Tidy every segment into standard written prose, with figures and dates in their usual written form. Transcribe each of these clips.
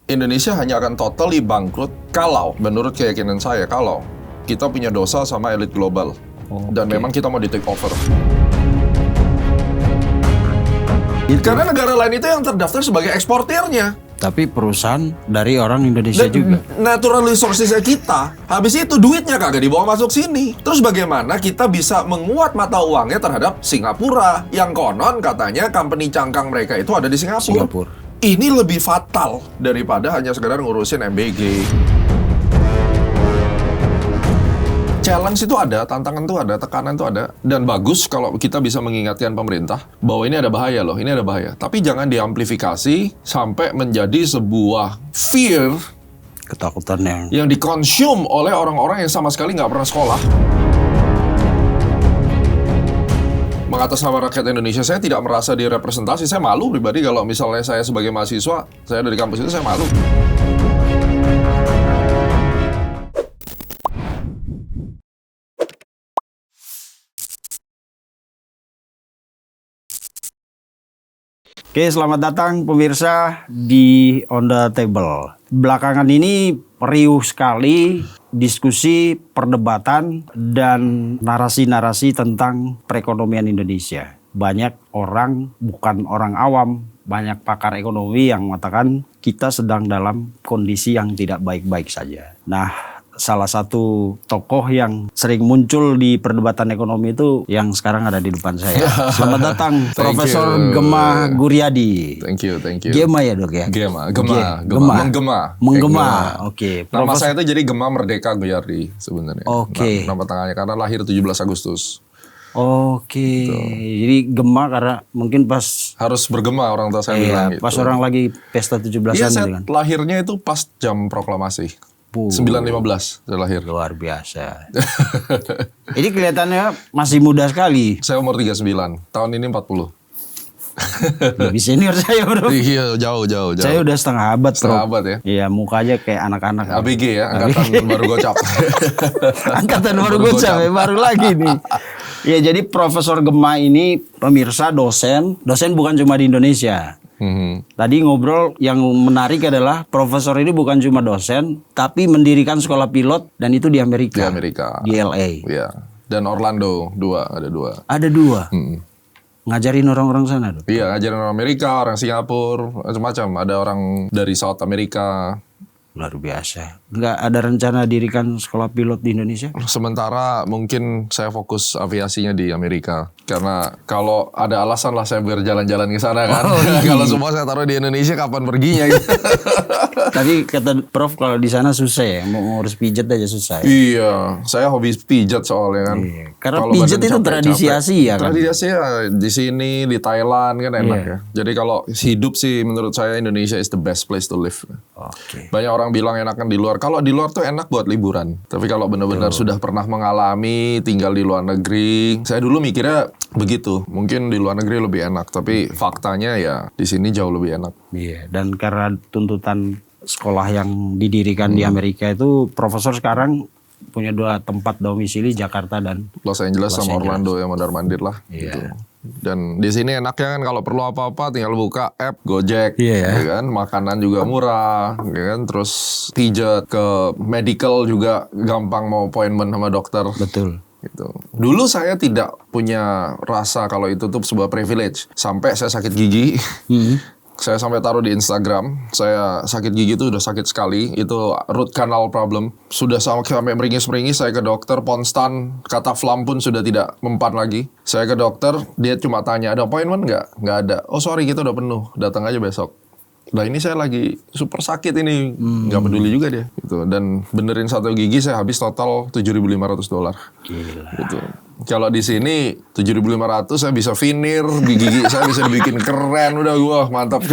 Indonesia hanya akan totally bangkrut kalau, menurut keyakinan saya, kalau kita punya dosa sama elit global. Dan memang kita mau di take over. Karena negara lain itu yang terdaftar sebagai eksportirnya. Tapi perusahaan dari orang Indonesia juga. Natural resources-nya kita, habis itu duitnya kagak dibawa masuk sini. Terus bagaimana kita bisa menguat mata uangnya terhadap Singapura? Yang konon katanya company cangkang mereka itu ada di Singapura. Ini lebih fatal daripada hanya sekedar ngurusin MBG. Challenge itu ada, tantangan itu ada, tekanan itu ada. Dan bagus kalau kita bisa mengingatkan pemerintah bahwa ini ada bahaya loh, ini ada bahaya. Tapi jangan diamplifikasi sampai menjadi sebuah fear, ketakutan yang dikonsum oleh orang-orang yang sama sekali nggak pernah sekolah. Mengatasnamakan rakyat Indonesia, saya tidak merasa direpresentasi. Saya malu pribadi kalau misalnya saya sebagai mahasiswa, saya dari kampus itu saya malu. Oke, selamat datang pemirsa di On The Table. Belakangan ini riuh sekali diskusi, perdebatan, dan narasi-narasi tentang perekonomian Indonesia. Banyak orang, bukan orang awam, banyak pakar ekonomi yang mengatakan kita sedang dalam kondisi yang tidak baik-baik saja. Nah, salah satu tokoh yang sering muncul di perdebatan ekonomi itu yang sekarang ada di depan saya. Selamat datang Profesor Gema Guryadi. Thank you. Gema ya dok ya? Menggema. Oke. Nama saya itu jadi Gema Merdeka Guryadi sebenarnya. Oke. Nama tengahnya karena lahir 17 Agustus. Oke. Jadi Gema karena mungkin pas harus bergema orang tua saya bilang gitu. Pas orang lagi pesta 17-an iya, gitu kan. Lahirnya itu pas jam proklamasi. 9.15 saya lahir. Luar biasa. Ini kelihatannya masih muda sekali. Saya umur 39, tahun ini 40. Lebih senior saya bro. Iya, jauh. Saya udah setengah abad bro. Setengah abad ya? Iya, mukanya kayak anak-anak. ABG ya, angkatan baru gocap. Angkatan baru gocap, baru lagi nih. Ya, jadi Profesor Gema ini pemirsa dosen bukan cuma di Indonesia. Tadi ngobrol yang menarik adalah profesor ini bukan cuma dosen, tapi mendirikan sekolah pilot dan itu di Amerika. Di LA. Iya. Dan Orlando, ada dua. Ada dua. Ngajarin orang-orang sana dong. Iya, ngajarin orang Amerika, orang Singapura, macam-macam. Ada orang dari South Amerika. Luar biasa. Nggak ada rencana dirikan sekolah pilot di Indonesia? Sementara mungkin saya fokus aviasinya di Amerika. Karena kalau ada alasan lah saya berjalan-jalan ke sana kan. Kalau semua saya taruh di Indonesia kapan perginya gitu. Tapi kata Prof kalau di sana susah ya, mau ngurus pijat aja susah ya? Iya, saya hobi pijat soalnya kan. Iya. Karena kalo pijat itu tradisi Asia kan? Tradisi Asia di sini, di Thailand kan enak ya. Jadi kalau hidup sih menurut saya Indonesia is the best place to live. Banyak orang bilang enakan di luar. Kalau di luar tuh enak buat liburan. Tapi kalau benar-benar sudah pernah mengalami tinggal di luar negeri, saya dulu mikirnya begitu. Mungkin di luar negeri lebih enak, tapi faktanya ya di sini jauh lebih enak. Iya, dan karena tuntutan sekolah yang didirikan di Amerika itu, profesor sekarang punya 2 tempat domisili, Jakarta dan Los Angeles sama Orlando yang mondar-mandir lah. Iya. Gitu. Dan di sini enaknya kan kalau perlu apa-apa tinggal buka app Gojek, ya kan, makanan juga murah, ya kan, terus pijat ke medical juga gampang, mau appointment sama dokter. Betul. Gitu. Dulu saya tidak punya rasa kalau itu tuh sebuah privilege sampai saya sakit gigi. Saya sampai taruh di Instagram, saya sakit gigi itu udah sakit sekali, itu root canal problem. Sudah sampai meringis-meringis, saya ke dokter, ponstan, kata flam pun sudah tidak mempan lagi. Saya ke dokter, dia cuma tanya, ada appointment nggak? Nggak ada. Oh sorry, kita udah penuh, datang aja besok. Nah ini saya lagi super sakit ini, nggak peduli juga dia. Gitu. Dan benerin 1 gigi saya habis total $7.500. Gila. Gitu. Kalau di sini 7.500 saya bisa veneer, gigi saya bisa dibikin keren, udah gua mantap.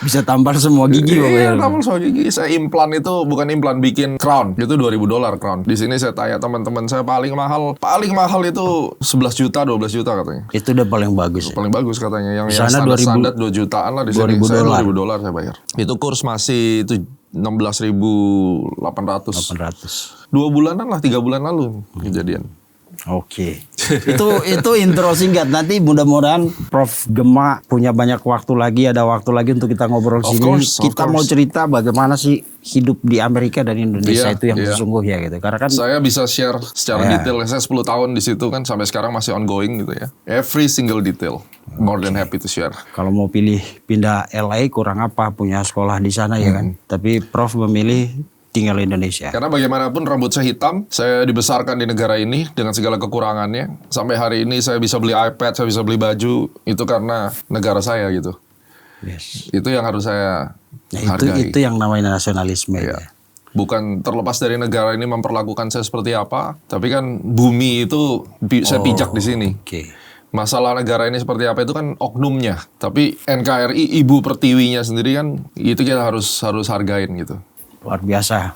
Bisa tampar semua gigi pokoknya. Iya, tampar semua gigi. Saya implan itu bukan implan, bikin crown. Itu $2.000 crown. Di sini saya tanya teman-teman saya paling mahal itu 11 juta, 12 juta katanya. Itu udah paling bagus. Paling bagus katanya. Yang standar 2 jutaan lah di sini. Saya $2.000 saya bayar. Itu kurs masih 16.800. 2 bulanan lah, 3 bulan lalu kejadian. Oke. Itu intro singkat. Nanti mudah-mudahan Prof Gema punya banyak waktu lagi, ada waktu lagi untuk kita ngobrol Of sini. course. Kita mau cerita bagaimana sih hidup di Amerika dan Indonesia Iya, itu yang iya. sesungguhnya gitu. Karena kan Saya bisa share secara Ya. detail. Saya 10 tahun di situ kan sampai sekarang masih ongoing gitu ya. Every single detail. More than happy to share. kalau mau pilih pindah LA kurang apa, punya sekolah di sana ya kan. Tapi Prof memilih tinggal di Indonesia. Karena bagaimanapun rambut saya hitam, saya dibesarkan di negara ini dengan segala kekurangannya. Sampai hari ini saya bisa beli iPad, saya bisa beli baju, itu karena negara saya gitu. Yes. Itu yang harus saya Nah, hargai. itu yang namanya nasionalisme. Iya. Ya. Bukan terlepas dari negara ini memperlakukan saya seperti apa, tapi kan bumi itu saya pijak di sini. Oke. Masalah negara ini seperti apa itu kan oknumnya, tapi NKRI ibu pertiwinya sendiri kan itu kita harus hargain gitu. Luar biasa.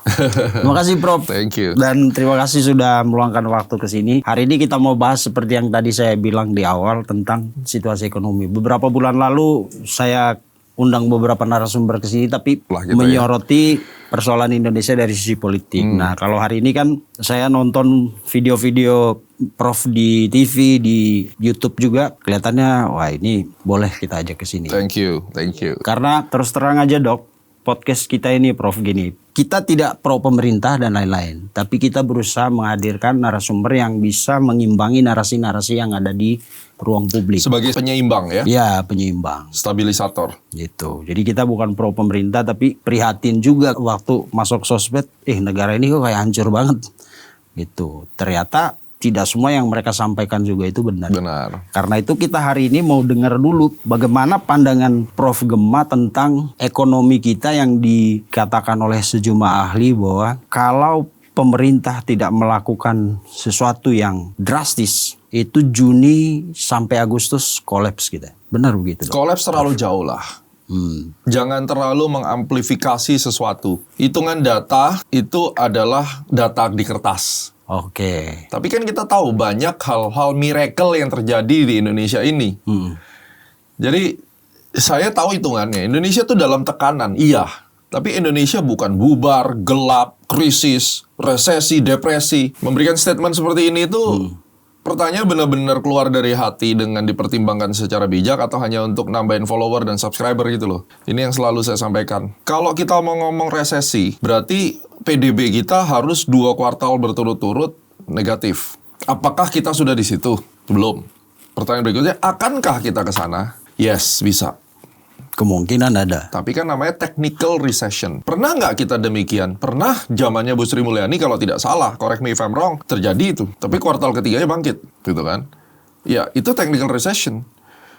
Terima kasih Prof. Thank you. Dan terima kasih sudah meluangkan waktu ke sini. Hari ini kita mau bahas seperti yang tadi saya bilang di awal tentang situasi ekonomi. Beberapa bulan lalu saya undang beberapa narasumber ke sini tapi Lah, gitu menyoroti persoalan Indonesia dari sisi politik. Nah, kalau hari ini kan saya nonton video-video Prof di TV, di YouTube juga, kelihatannya wah ini boleh kita ajak ke sini. Thank you. Karena terus terang aja Dok, podcast kita ini Prof gini, kita tidak pro pemerintah dan lain-lain, tapi kita berusaha menghadirkan narasumber yang bisa mengimbangi narasi-narasi yang ada di ruang publik. Sebagai penyeimbang ya, Ya, penyeimbang stabilisator. gitu. Jadi kita bukan pro pemerintah tapi prihatin juga waktu masuk sosmed, negara ini kok kayak hancur banget gitu. Ternyata tidak semua yang mereka sampaikan juga itu benar. Benar. Karena itu kita hari ini mau dengar dulu bagaimana pandangan Prof Gema tentang ekonomi kita yang dikatakan oleh sejumlah ahli bahwa kalau pemerintah tidak melakukan sesuatu yang drastis itu Juni sampai Agustus kolaps kita. Benar begitu Dok? Kolaps terlalu jauh lah. Jangan terlalu mengamplifikasi sesuatu. Hitungan data itu adalah data di kertas. Oke. Tapi kan kita tahu banyak hal-hal miracle yang terjadi di Indonesia ini. Jadi saya tahu hitungannya. Indonesia tuh dalam tekanan, iya. Tapi Indonesia bukan bubar, gelap, krisis, resesi, depresi. Memberikan statement seperti ini itu pertanyaan benar-benar keluar dari hati dengan dipertimbangkan secara bijak atau hanya untuk nambahin follower dan subscriber gitu loh. Ini yang selalu saya sampaikan. Kalau kita mau ngomong resesi, berarti PDB kita harus 2 kuartal berturut-turut negatif. Apakah kita sudah di situ? Belum. Pertanyaan berikutnya, akankah kita ke sana? Yes, bisa. Kemungkinan ada. Tapi kan namanya technical recession. Pernah nggak kita demikian? Pernah zamannya Bu Sri Mulyani kalau tidak salah, correct me if I'm wrong, terjadi itu. Tapi kuartal ketiganya bangkit, gitu kan? Ya, itu technical recession.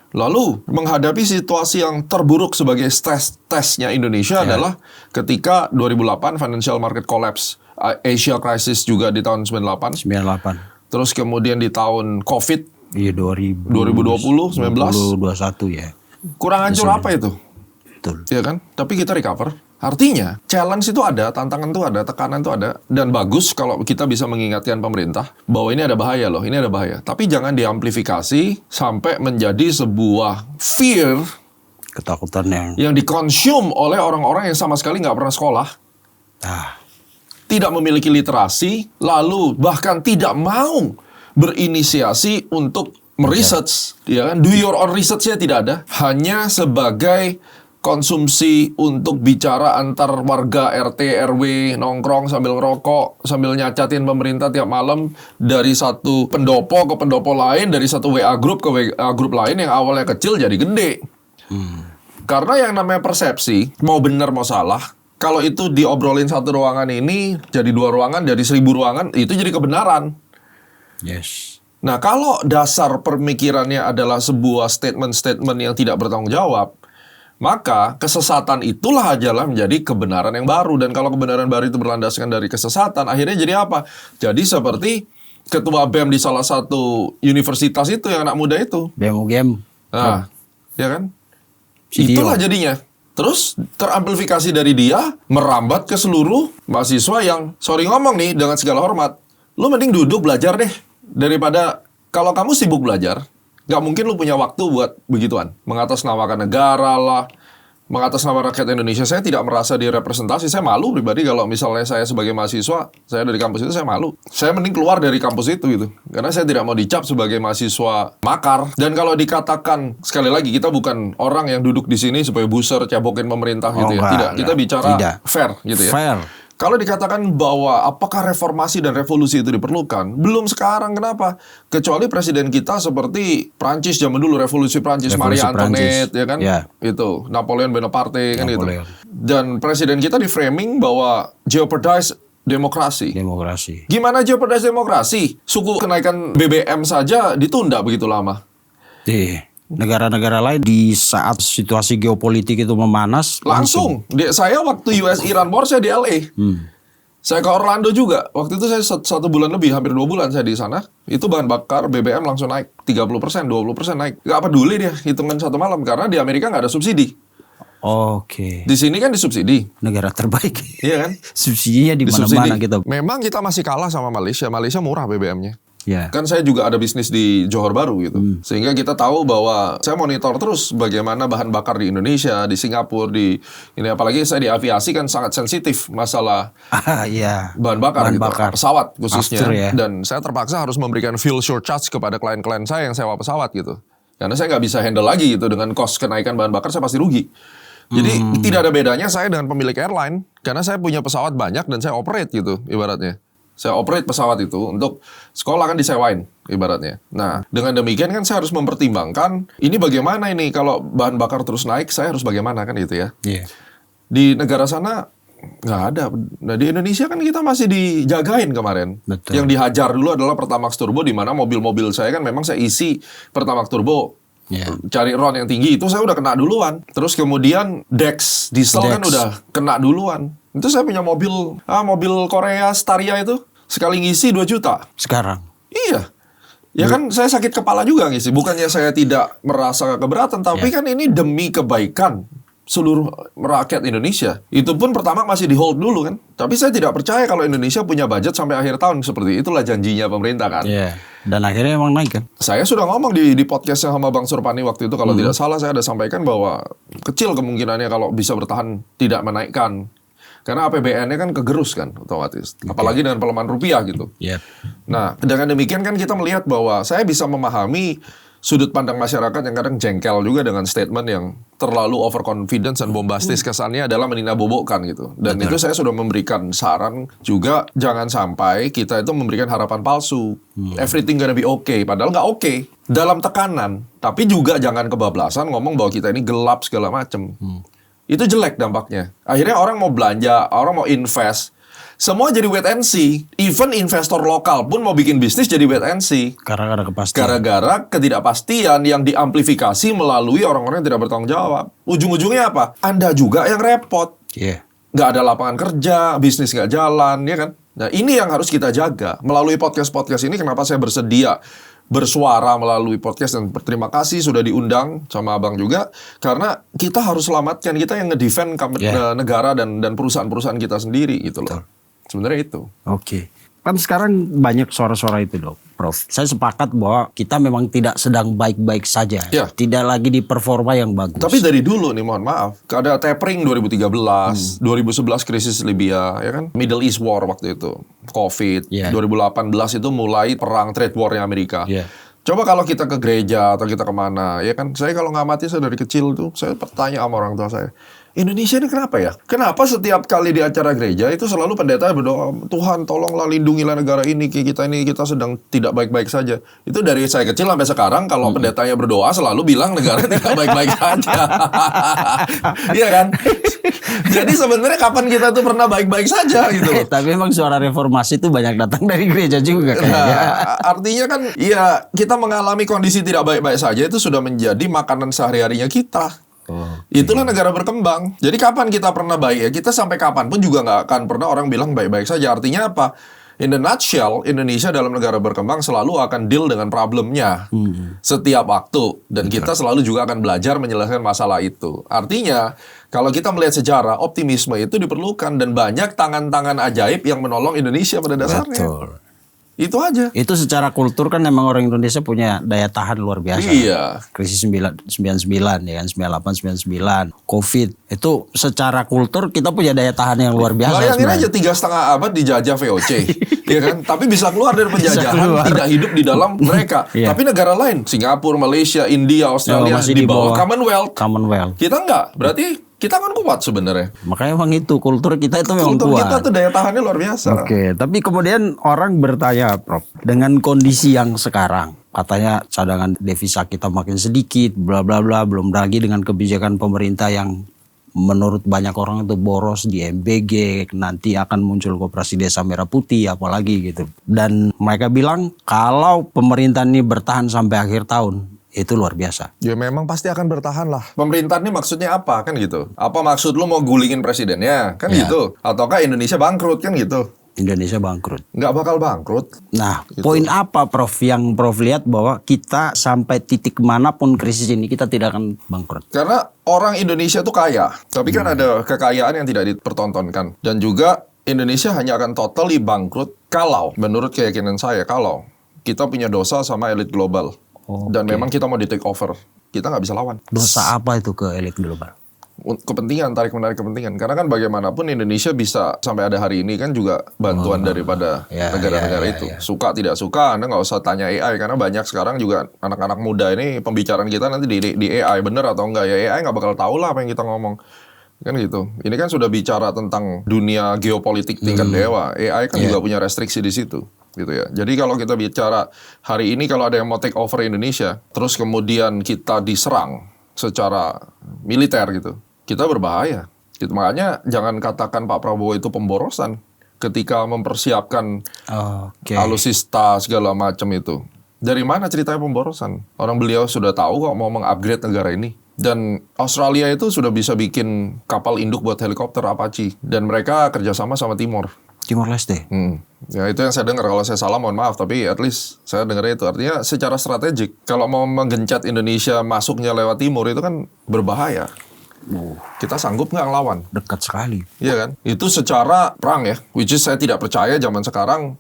Lalu menghadapi situasi yang terburuk sebagai stress testnya Indonesia adalah ketika 2008 financial market collapse, Asia crisis juga di tahun 98. 98. Terus kemudian di tahun COVID Iya 2020, 19. 2021 ya. Kurang hancur apa itu? Betul. Ya kan? Tapi kita recover. Artinya, challenge itu ada, tantangan itu ada, tekanan itu ada. Dan bagus kalau kita bisa mengingatkan pemerintah bahwa ini ada bahaya loh, ini ada bahaya. Tapi jangan diamplifikasi sampai menjadi sebuah fear Ketakutan yang dikonsum oleh orang-orang yang sama sekali nggak pernah sekolah. Tidak memiliki literasi, lalu bahkan tidak mau berinisiasi untuk meresearch, ya kan? Do your own research-nya tidak ada. Hanya sebagai konsumsi untuk bicara antar warga RT, RW, nongkrong sambil ngerokok, sambil nyacatin pemerintah tiap malam dari satu pendopo ke pendopo lain, dari satu WA group ke WA group lain yang awalnya kecil jadi gede. Karena yang namanya persepsi, mau benar mau salah, kalau itu diobrolin satu ruangan ini jadi 2 ruangan, jadi 1000 ruangan, itu jadi kebenaran. Yes. Nah, kalau dasar pemikirannya adalah sebuah statement-statement yang tidak bertanggung jawab, maka kesesatan itulah adalah menjadi kebenaran yang baru. Dan kalau kebenaran baru itu berlandaskan dari kesesatan, akhirnya jadi apa? Jadi seperti ketua BEM di salah satu universitas itu, yang anak muda itu. BEM UGM. Nah, ya kan? CTO. Itulah jadinya. Terus teramplifikasi dari dia, merambat ke seluruh mahasiswa yang, sorry ngomong nih dengan segala hormat, lu mending duduk belajar deh. Daripada kalau kamu sibuk belajar, nggak mungkin lu punya waktu buat begituan. Mengatasnamakan negara lah, mengatasnamakan rakyat Indonesia, saya tidak merasa direpresentasi. Saya malu pribadi kalau misalnya saya sebagai mahasiswa, saya dari kampus itu saya malu. Saya mending keluar dari kampus itu gitu. Karena saya tidak mau dicap sebagai mahasiswa makar. Dan kalau dikatakan, sekali lagi, kita bukan orang yang duduk di sini supaya buser, cebokin pemerintah gitu ya. Tidak, kita bicara fair gitu ya. Fair. Kalau dikatakan bahwa apakah reformasi dan revolusi itu diperlukan, belum sekarang. Kenapa? Kecuali presiden kita seperti Prancis zaman dulu, revolusi Prancis, Marie Antoinette, ya kan? Ya. Itu, Napoleon Bonaparte, kan gitu. Napoleon. Dan presiden kita di framing bahwa jeopardize demokrasi. Gimana jeopardize demokrasi? Suku kenaikan BBM saja ditunda begitu lama. Di negara-negara lain di saat situasi geopolitik itu memanas Langsung. Saya waktu US-Iran War, saya di LA. Saya ke Orlando juga. Waktu itu saya 1 bulan lebih, hampir 2 bulan saya di sana. Itu bahan bakar BBM langsung naik. 30%, 20% naik. Gak peduli dia, hitungan 1 malam. Karena di Amerika nggak ada subsidi. Oke. Di sini kan disubsidi. Negara terbaik. Iya kan? Subsidinya di mana-mana gitu. Memang kita masih kalah sama Malaysia. Malaysia murah BBM-nya. Ya. Kan saya juga ada bisnis di Johor Bahru gitu. Sehingga kita tahu bahwa saya monitor terus bagaimana bahan bakar di Indonesia, di Singapura, di ini, apalagi saya di aviasi kan sangat sensitif masalah Iya. bahan bakar gitu. Pesawat khususnya. After, ya. Dan saya terpaksa harus memberikan fuel surcharge kepada klien-klien saya yang sewa pesawat gitu. Karena saya nggak bisa handle lagi gitu dengan cost kenaikan bahan bakar, saya pasti rugi. Jadi tidak ada bedanya saya dengan pemilik airline, karena saya punya pesawat banyak dan saya operate gitu ibaratnya. Saya operate pesawat itu untuk sekolah kan disewain ibaratnya. Nah, dengan demikian kan saya harus mempertimbangkan ini bagaimana ini kalau bahan bakar terus naik, saya harus bagaimana kan gitu ya. Iya. Di negara sana nggak ada. Nah, di Indonesia kan kita masih dijagain kemarin. Betul. Yang dihajar dulu adalah Pertamax Turbo, di mana mobil-mobil saya kan memang saya isi Pertamax Turbo. Cari RON yang tinggi, itu saya udah kena duluan. Terus kemudian Dex, diesel kan udah kena duluan. Itu saya punya mobil Korea Staria itu, sekali ngisi 2 juta. Sekarang? Iya. Ya kan saya sakit kepala juga ngisi. Bukannya saya tidak merasa keberatan, tapi kan ini demi kebaikan seluruh rakyat Indonesia. Itu pun pertama masih di hold dulu kan. Tapi saya tidak percaya kalau Indonesia punya budget sampai akhir tahun seperti itulah janjinya pemerintah kan. Iya. Dan akhirnya emang naik kan. Saya sudah ngomong di podcastnya sama Bang Surpani waktu itu, kalau tidak salah saya ada sampaikan bahwa kecil kemungkinannya kalau bisa bertahan tidak menaikkan. Karena APBN-nya kan kegerus kan otomatis. Apalagi dengan pelemahan rupiah gitu. Yep. Nah, dengan demikian kan kita melihat bahwa saya bisa memahami sudut pandang masyarakat yang kadang jengkel juga dengan statement yang terlalu overconfidence dan bombastis, kesannya adalah meninabobokan gitu. Dan itu saya sudah memberikan saran juga, jangan sampai kita itu memberikan harapan palsu. Everything gonna be okay, padahal nggak okay. Dalam tekanan, tapi juga jangan kebablasan ngomong bahwa kita ini gelap segala macem. Itu jelek dampaknya. Akhirnya orang mau belanja, orang mau invest, semua jadi wait and see. Even investor lokal pun mau bikin bisnis jadi wait and see. Karena ada kepastian. Gara-gara ketidakpastian yang diamplifikasi melalui orang-orang yang tidak bertanggung jawab. Ujung-ujungnya apa? Anda juga yang repot. Iya. Nggak ada lapangan kerja, bisnis nggak jalan, ya kan? Nah, ini yang harus kita jaga. Melalui podcast-podcast ini, kenapa saya bersedia bersuara melalui podcast, dan berterima kasih sudah diundang sama Abang juga, karena kita harus selamatkan, kita yang ngedefend negara dan perusahaan-perusahaan kita sendiri gitu loh. Sebenarnya itu. Oke. Kan sekarang banyak suara-suara itu dok, Prof. Saya sepakat bahwa kita memang tidak sedang baik-baik saja. Ya. Tidak lagi di performa yang bagus. Tapi dari dulu nih, mohon maaf, ada tapering 2013, 2011 krisis Libya, ya kan? Middle East War waktu itu, COVID, 2018 itu mulai perang trade war-nya Amerika. Coba kalau kita ke gereja atau kita kemana, ya kan? Saya kalau ngamati, saya dari kecil tuh, saya bertanya sama orang tua saya, Indonesia ini kenapa ya? Kenapa setiap kali di acara gereja itu selalu pendeta berdoa, Tuhan tolonglah lindungilah negara ini kita sedang tidak baik-baik saja. Itu dari saya kecil sampai sekarang, kalau pendetanya berdoa selalu bilang negara tidak baik-baik saja. Iya kan? Jadi sebenarnya kapan kita tuh pernah baik-baik saja gitu loh. Tapi emang suara reformasi itu banyak datang dari gereja juga kayaknya. Nah, artinya kan ya kita mengalami kondisi tidak baik-baik saja itu sudah menjadi makanan sehari-harinya kita. Itulah negara berkembang. Jadi kapan kita pernah baik ya? Kita sampai kapan pun juga nggak akan pernah orang bilang baik-baik saja. Artinya apa? In the nutshell, Indonesia dalam negara berkembang selalu akan deal dengan problemnya setiap waktu. Dan kita selalu juga akan belajar menyelesaikan masalah itu. Artinya, kalau kita melihat sejarah, optimisme itu diperlukan. Dan banyak tangan-tangan ajaib yang menolong Indonesia pada dasarnya. Betul. Itu aja. Itu secara kultur kan memang orang Indonesia punya daya tahan luar biasa. Iya. Krisis 99 ya kan, 98, 99, Covid. Itu secara kultur kita punya daya tahan yang luar biasa. Bayangin aja 3,5 abad dijajah VOC, ya kan? Tapi bisa keluar dari penjajahan, tidak hidup di dalam mereka. Iya. Tapi negara lain, Singapura, Malaysia, India, Australia masih di bawah Commonwealth. Commonwealth. Kita enggak, berarti kita kan kuat sebenarnya. Makanya emang itu kultur kita itu memang Kultur kuat. kita tuh daya tahannya luar biasa. Oke, tapi kemudian orang bertanya, Prof, dengan kondisi yang sekarang, katanya cadangan devisa kita makin sedikit, bla bla bla, belum lagi dengan kebijakan pemerintah yang menurut banyak orang itu boros di MBG, nanti akan muncul koperasi desa merah putih, apalagi gitu. Dan mereka bilang kalau pemerintah ini bertahan sampai akhir tahun, itu luar biasa. Ya memang pasti akan bertahan lah. Pemerintah ini maksudnya apa kan gitu? Apa maksud lu mau gulingin presidennya kan gitu? Ataukah Indonesia bangkrut kan gitu? Indonesia bangkrut. Nggak bakal bangkrut. Nah, poin apa Prof yang Prof lihat bahwa kita sampai titik manapun krisis ini kita tidak akan bangkrut? Karena orang Indonesia tuh kaya, tapi kan ada kekayaan yang tidak dipertontonkan. Dan juga Indonesia hanya akan totally bangkrut kalau, menurut keyakinan saya, kalau kita punya dosa sama elit global. Dan memang kita mau di take over. Kita nggak bisa lawan. Dosa apa itu ke elit global? Kepentingan, tarik-menarik kepentingan. Karena kan bagaimanapun Indonesia bisa sampai ada hari ini kan juga bantuan daripada negara-negara itu. Suka tidak suka, Anda nggak usah tanya AI. Karena banyak sekarang juga anak-anak muda ini pembicaraan kita nanti di AI. Bener atau enggak? Ya AI nggak bakal tahu lah apa yang kita ngomong. Kan gitu. Ini kan sudah bicara tentang dunia geopolitik tingkat dewa. AI kan juga punya restriksi di situ. Gitu ya. Jadi kalau kita bicara hari ini kalau ada yang mau take over Indonesia, terus kemudian kita diserang secara militer gitu, kita berbahaya. Gitu. Makanya jangan katakan Pak Prabowo itu pemborosan ketika mempersiapkan alutsista segala macam itu. Dari mana ceritanya pemborosan? Orang beliau sudah tahu kok mau mengupgrade negara ini. Dan Australia itu sudah bisa bikin kapal induk buat helikopter Apache. Dan mereka kerjasama sama Timor. Timor Leste. Ya itu yang saya dengar. Kalau saya salah mohon maaf, tapi at least saya dengar itu. Artinya secara strategik, kalau mau menggencet Indonesia masuknya lewat timur itu kan berbahaya. Kita sanggup nggak ngelawan? Dekat sekali. Iya kan? Itu secara perang ya, which is saya tidak percaya zaman sekarang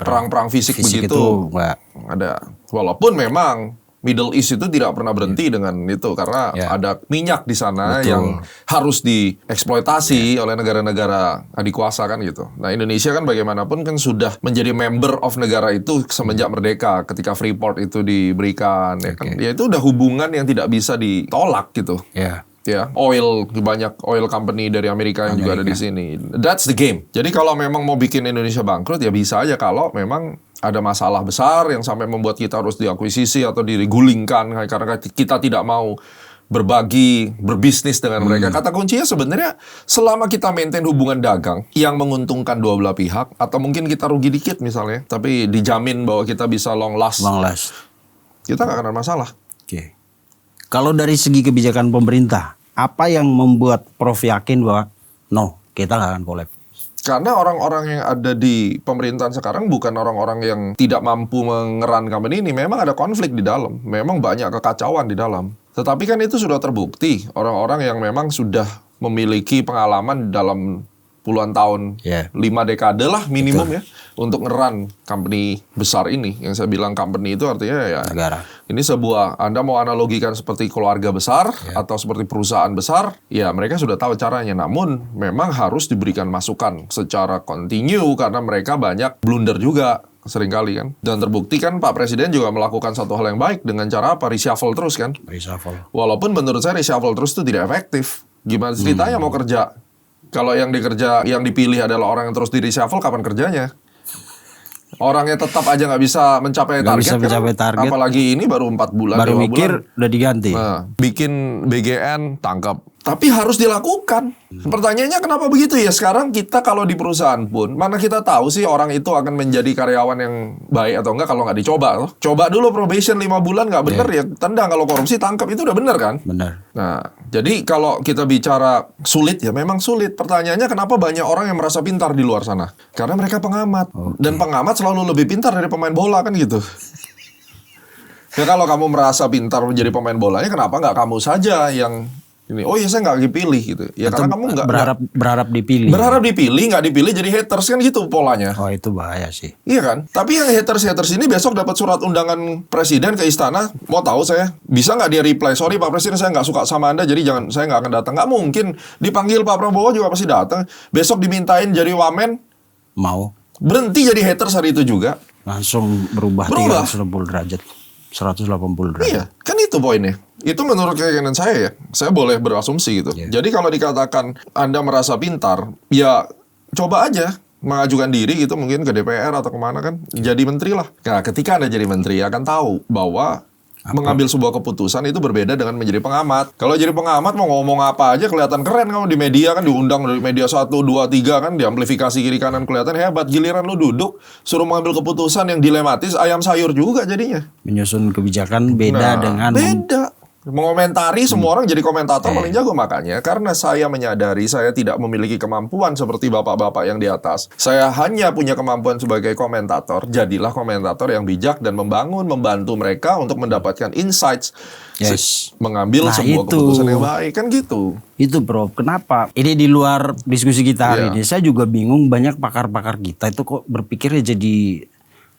perang-perang fisik begitu itu nggak ada. Walaupun memang Middle East itu tidak pernah berhenti dengan itu karena ada minyak di sana yang harus dieksploitasi oleh negara-negara adik kuasa kan gitu. Nah Indonesia kan bagaimanapun kan sudah menjadi member of negara itu semenjak merdeka ketika Freeport itu diberikan ya kan. Ya itu udah hubungan yang tidak bisa ditolak gitu. Ya, banyak oil company dari Amerika yang juga ada di sini. That's the game. Jadi kalau memang mau bikin Indonesia bangkrut ya bisa aja kalau memang ada masalah besar yang sampai membuat kita harus diakuisisi atau digulingkan karena kita tidak mau berbagi, berbisnis dengan mereka. Kata kuncinya sebenarnya selama kita maintain hubungan dagang yang menguntungkan dua belah pihak atau mungkin kita rugi dikit misalnya, tapi dijamin bahwa kita bisa long last. Kita nggak akan ada masalah. Kalau dari segi kebijakan pemerintah, apa yang membuat Prof yakin bahwa kita nggak akan collapse? Karena orang-orang yang ada di pemerintahan sekarang bukan orang-orang yang tidak mampu mengeran company ini. Memang ada konflik di dalam. Memang banyak kekacauan di dalam. Tetapi kan itu sudah terbukti. Orang-orang yang memang sudah memiliki pengalaman dalam puluhan tahun, 5 dekade lah minimum ya, untuk ngeran company besar ini. Yang saya bilang company itu artinya ya negara. Ini sebuah, Anda mau analogikan seperti keluarga besar atau seperti perusahaan besar, ya mereka sudah tahu caranya. Namun memang harus diberikan masukan secara kontinu karena mereka banyak blunder juga seringkali kan. Dan terbukti kan Pak Presiden juga melakukan satu hal yang baik dengan cara apa? Reshuffle terus kan. Walaupun menurut saya reshuffle terus itu tidak efektif. Gimana ceritanya mau kerja? Kalau yang dipilih adalah orang yang terus di reshuffle, kapan kerjanya? Orangnya tetap aja nggak bisa mencapai target. Apalagi ini baru 4 bulan. Baru mikir bulan. udah diganti. Nah, bikin BGN tangkap. Tapi harus dilakukan. Pertanyaannya kenapa begitu ya? Sekarang kita kalau di perusahaan pun, mana kita tahu sih orang itu akan menjadi karyawan yang baik atau enggak kalau nggak dicoba. Coba dulu probation 5 bulan nggak bener ya tendang. Kalau korupsi tangkap, itu udah bener kan? Benar. Nah, jadi kalau kita bicara sulit ya memang sulit. Pertanyaannya kenapa banyak orang yang merasa pintar di luar sana? Karena mereka pengamat. Dan pengamat selalu lebih pintar dari pemain bola kan gitu. Ya kalau kamu merasa pintar menjadi pemain bolanya, kenapa nggak kamu saja yang Ini, oh ya saya nggak dipilih gitu. Ya Atau karena kamu nggak berharap dipilih. berharap dipilih, nggak dipilih jadi haters kan gitu polanya. Oh itu bahaya sih. Iya kan? Tapi yang haters ini besok dapat surat undangan presiden ke istana. Mau tahu saya, bisa nggak dia reply? Sorry Pak Presiden, saya nggak suka sama Anda, jadi saya nggak akan datang. Nggak mungkin. Dipanggil Pak Prabowo juga pasti datang. Besok dimintain jadi wamen, Mau berhenti jadi haters hari itu juga. langsung berubah 360 derajat. 180 derajat. Iya, kan itu poinnya. Itu menurut keyakinan saya ya. Saya boleh berasumsi gitu. Iya. Jadi kalau dikatakan Anda merasa pintar, ya coba aja mengajukan diri gitu mungkin ke DPR atau kemana kan. Jadi menteri lah. Nah, ketika Anda jadi menteri akan tahu bahwa mengambil sebuah keputusan itu berbeda dengan menjadi pengamat. Kalau jadi pengamat mau ngomong apa aja kelihatan keren kamu di media kan, diundang dari media 1, 2, 3 kan, diamplifikasi kiri kanan kelihatan hebat. Giliran lu duduk suruh mengambil keputusan yang dilematis, ayam sayur juga jadinya. Menyusun kebijakan beda dengan beda. Mengomentari semua orang jadi komentator paling jago. Makanya karena saya menyadari saya tidak memiliki kemampuan seperti bapak-bapak yang di atas. Saya hanya punya kemampuan sebagai komentator. Jadilah komentator yang bijak dan membantu mereka untuk mendapatkan insights. Yes. Mengambil Nah, sebuah itu. keputusan yang baik. Kan gitu. Itu bro, kenapa? Ini di luar diskusi kita hari Iya. ini. Saya juga bingung banyak pakar-pakar kita itu kok berpikirnya jadi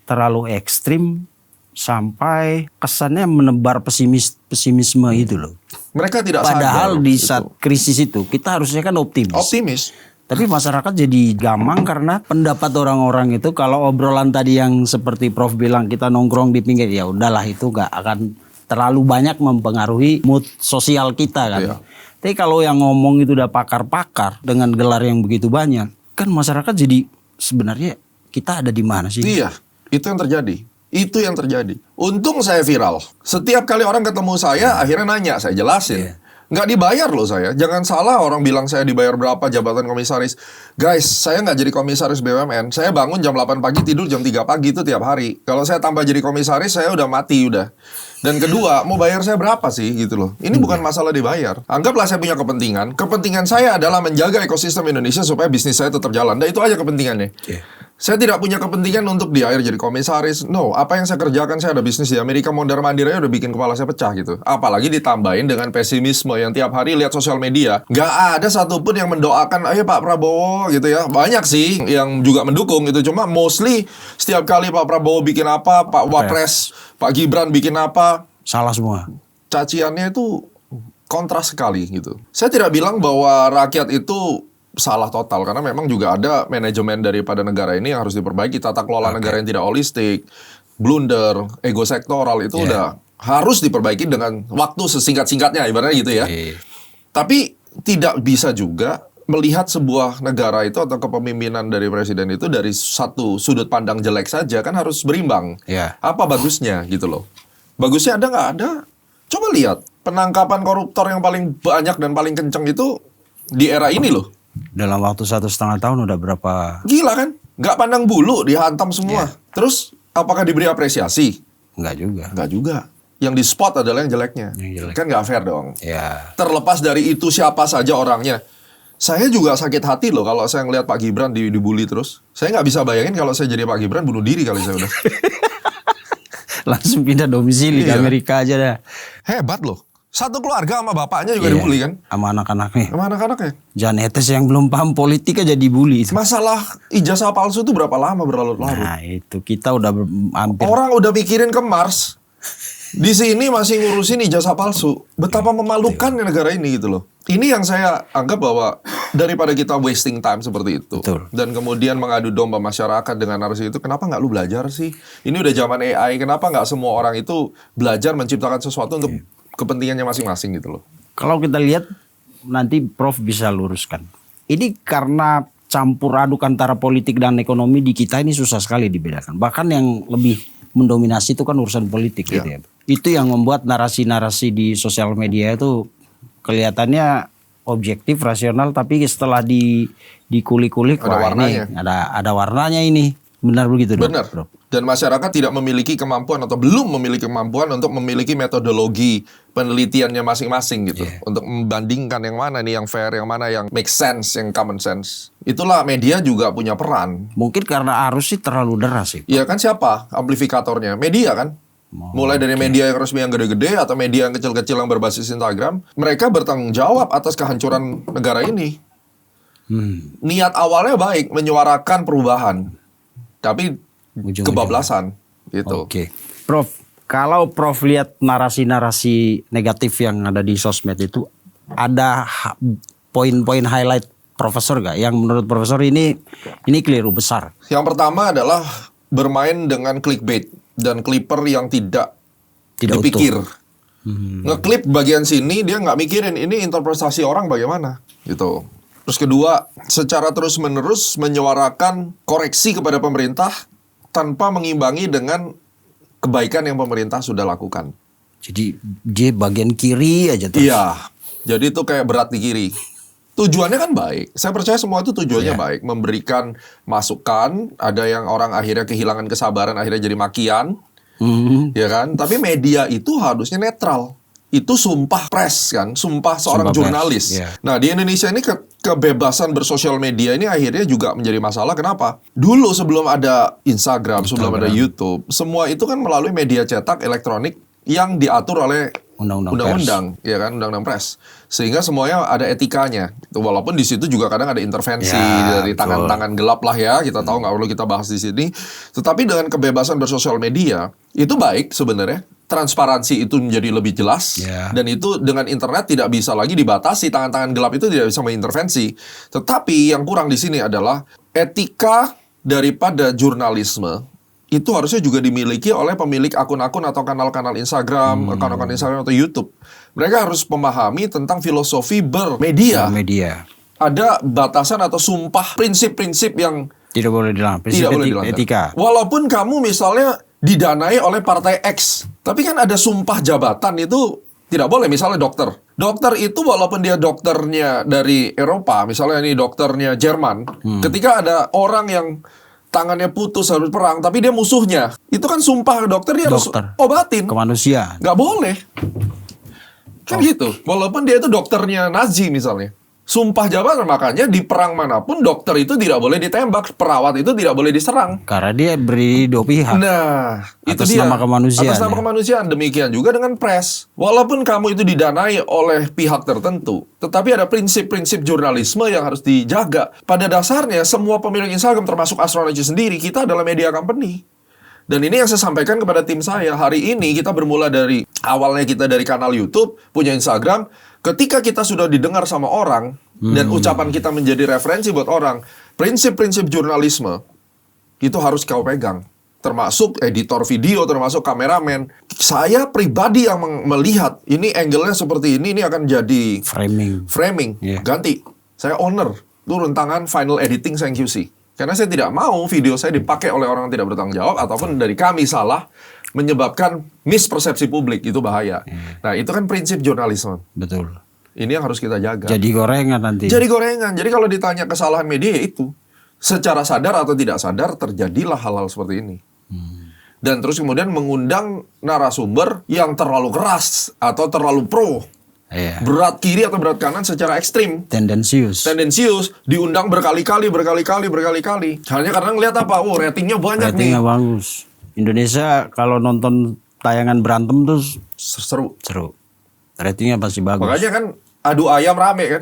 terlalu ekstrim sampai kesannya menebar pesimisme itu loh. Mereka tidak Padahal sadar di itu. saat krisis itu kita harusnya kan optimis. Optimis. Tapi masyarakat jadi gamang karena pendapat orang-orang itu kalau obrolan tadi yang seperti Prof bilang kita nongkrong di pinggir, ya udahlah itu nggak akan terlalu banyak mempengaruhi mood sosial kita kan. Iya. Tapi kalau yang ngomong itu udah pakar-pakar dengan gelar yang begitu banyak, kan masyarakat jadi sebenarnya kita ada di mana sih? Iya, itu yang terjadi. Itu yang terjadi. Untung saya viral. Setiap kali orang ketemu saya, akhirnya nanya, saya jelasin. Iya. Nggak dibayar loh saya. Jangan salah orang bilang saya dibayar berapa jabatan komisaris. Guys, saya nggak jadi komisaris BUMN. Saya bangun jam 8 pagi, tidur jam 3 pagi itu tiap hari. Kalau saya tambah jadi komisaris, saya udah mati udah. Dan kedua, mau bayar saya berapa sih gitu loh. Ini bukan masalah dibayar. Anggaplah saya punya kepentingan. Kepentingan saya adalah menjaga ekosistem Indonesia supaya bisnis saya tetap jalan. Dan itu aja kepentingannya. Iya. Saya tidak punya kepentingan untuk di akhir jadi komisaris. No, apa yang saya kerjakan, saya ada bisnis di Amerika, mondar-mandir aja udah bikin kepala saya pecah gitu. Apalagi ditambahin dengan pesimisme yang tiap hari lihat sosial media. Nggak ada satupun yang mendoakan, ayo Pak Prabowo gitu ya. Banyak sih yang juga mendukung gitu. Cuma mostly setiap kali Pak Prabowo bikin apa, Pak Wapres, Pak Gibran bikin apa, Salah semua. caciannya itu kontras sekali gitu. Saya tidak bilang bahwa rakyat itu salah total karena memang juga ada manajemen daripada negara ini yang harus diperbaiki, tata kelola negara yang tidak holistik, blunder, ego sektoral itu udah harus diperbaiki dengan waktu sesingkat-singkatnya ibaratnya gitu ya. Iya. Tapi tidak bisa juga melihat sebuah negara itu atau kepemimpinan dari presiden itu dari satu sudut pandang jelek saja, kan harus berimbang. Iya. Apa bagusnya gitu loh. Bagusnya ada nggak ada? Coba lihat penangkapan koruptor yang paling banyak dan paling kenceng itu di era ini loh. Dalam waktu 1,5 tahun udah berapa? Gila kan? Nggak pandang bulu, dihantam semua. Terus apakah diberi apresiasi? Enggak juga. Nggak juga. Yang di spot adalah yang jeleknya. Yang jelek. Kan nggak fair dong. Ya. Terlepas dari itu siapa saja orangnya. Saya juga sakit hati loh kalau saya ngelihat Pak Gibran dibully terus. Saya nggak bisa bayangin kalau saya jadi Pak Gibran bunuh diri kali saya udah. Langsung pindah domisili ke Iya. Amerika aja dah. Hebat loh. Satu keluarga sama bapaknya juga Iya. dibully kan? Sama anak-anaknya. Sama anak-anaknya. Janetes yang belum paham politik aja dibully. Masalah ijazah palsu itu berapa lama berlarut-larut? Nah itu kita udah hampir. Orang udah pikirin ke Mars. Di sini masih ngurusin ijazah palsu. Betapa memalukan negara ini gitu loh. Ini yang saya anggap bahwa daripada kita wasting time seperti itu. Betul. Dan kemudian mengadu domba masyarakat dengan narasi itu. Kenapa nggak lu belajar sih? Ini udah zaman AI. Kenapa nggak semua orang itu belajar menciptakan sesuatu untuk kepentingannya masing-masing gitu loh. Kalau kita lihat nanti Prof bisa luruskan. Ini karena campur aduk antara politik dan ekonomi di kita ini susah sekali dibedakan. Bahkan yang lebih mendominasi itu kan urusan politik gitu ya. Itu yang membuat narasi-narasi di sosial media itu kelihatannya objektif, rasional, tapi setelah dikulik-kulik Ada wah, warnanya. ini ada warnanya ini. Benar begitu dong, Benar. Prof? Dan masyarakat tidak memiliki kemampuan atau belum memiliki kemampuan untuk memiliki metodologi penelitiannya masing-masing gitu. Untuk membandingkan yang mana nih yang fair, yang mana yang make sense, yang common sense. Itulah media juga punya peran. Mungkin karena arus sih terlalu deras sih. Ya kan siapa amplifikatornya? Media kan? Mulai dari media yang resmi yang gede-gede atau media yang kecil-kecil yang berbasis Instagram, mereka bertanggung jawab atas kehancuran negara ini. Niat awalnya baik, menyuarakan perubahan, tapi kebablasan gitu. Oke. Prof, kalau Prof lihat narasi-narasi negatif yang ada di sosmed itu, ada poin-poin highlight Profesor gak? Yang menurut Profesor ini keliru besar. Yang pertama adalah bermain dengan clickbait dan clipper yang tidak dipikir. Ngeklip bagian sini dia nggak mikirin ini interpretasi orang bagaimana gitu. Terus kedua, secara terus-menerus menyuarakan koreksi kepada pemerintah tanpa mengimbangi dengan kebaikan yang pemerintah sudah lakukan. Jadi dia bagian kiri aja terus. Iya. Jadi itu kayak berat di kiri. Tujuannya kan baik. Saya percaya semua itu tujuannya baik. Memberikan masukan. Ada yang orang akhirnya kehilangan kesabaran, akhirnya jadi makian. Ya kan? Tapi media itu harusnya netral. Itu sumpah pers kan, sumpah seorang jurnalis. Nah di Indonesia ini kebebasan bersosial media ini akhirnya juga menjadi masalah. Kenapa? Dulu sebelum ada Instagram, sebelum ada YouTube, semua itu kan melalui media cetak elektronik yang diatur oleh undang-undang, ya kan, undang-undang pers. Sehingga semuanya ada etikanya. Walaupun di situ juga kadang ada intervensi dari tangan-tangan gelap lah ya. Kita tahu nggak perlu kita bahas di sini. Tetapi dengan kebebasan bersosial media itu baik sebenarnya. Transparansi itu menjadi lebih jelas dan itu dengan internet tidak bisa lagi dibatasi, tangan-tangan gelap itu tidak bisa mengintervensi. Tetapi yang kurang di sini adalah etika daripada jurnalisme itu harusnya juga dimiliki oleh pemilik akun-akun atau kanal-kanal Instagram, akun-akun Instagram atau YouTube. Mereka harus memahami tentang filosofi bermedia. Ada batasan atau sumpah prinsip-prinsip yang tidak boleh dilanggar. Prinsip etika. Walaupun kamu misalnya didanai oleh partai X, tapi kan ada sumpah jabatan itu tidak boleh. Misalnya dokter itu walaupun dia dokternya dari Eropa, misalnya ini dokternya Jerman, ketika ada orang yang tangannya putus harus perang, tapi dia musuhnya, itu kan sumpah dokter dia harus obatin kemanusiaan. Nggak boleh kan gitu. Walaupun dia itu dokternya Nazi misalnya, sumpah jabatan, makanya di perang manapun dokter itu tidak boleh ditembak, perawat itu tidak boleh diserang. Karena dia beri dua pihak. Nah, itu dia. Nama kemanusiaan. Atas nama kemanusiaan. Demikian juga dengan pres. Walaupun kamu itu didanai oleh pihak tertentu, tetapi ada prinsip-prinsip jurnalisme yang harus dijaga. Pada dasarnya, semua pemilik Instagram termasuk Astronaci sendiri, kita adalah media company. Dan ini yang saya sampaikan kepada tim saya. Hari ini kita bermula dari awalnya kita dari kanal YouTube, punya Instagram. Ketika kita sudah didengar sama orang dan ucapan kita menjadi referensi buat orang, prinsip-prinsip jurnalisme itu harus kau pegang. Termasuk editor video, termasuk kameramen. Saya pribadi yang melihat ini angle-nya seperti ini akan jadi framing. Ganti. Saya owner, turun tangan, final editing, saya QC. Karena saya tidak mau video saya dipakai oleh orang yang tidak bertanggung jawab ataupun dari kami salah, menyebabkan mispersepsi publik, itu bahaya. Nah, itu kan prinsip jurnalisme. Betul. Ini yang harus kita jaga. Jadi gorengan nanti. Jadi gorengan. Jadi kalau ditanya kesalahan media itu, secara sadar atau tidak sadar terjadilah hal-hal seperti ini. Dan terus kemudian mengundang narasumber yang terlalu keras atau terlalu pro. Berat kiri atau berat kanan secara ekstrim. Tendensius, diundang berkali-kali. Hanya karena ngelihat apa? Oh, ratingnya banyak nih. Ratingnya bagus. Indonesia kalau nonton tayangan berantem tuh seru. Ratingnya pasti bagus. Makanya kan adu ayam rame kan.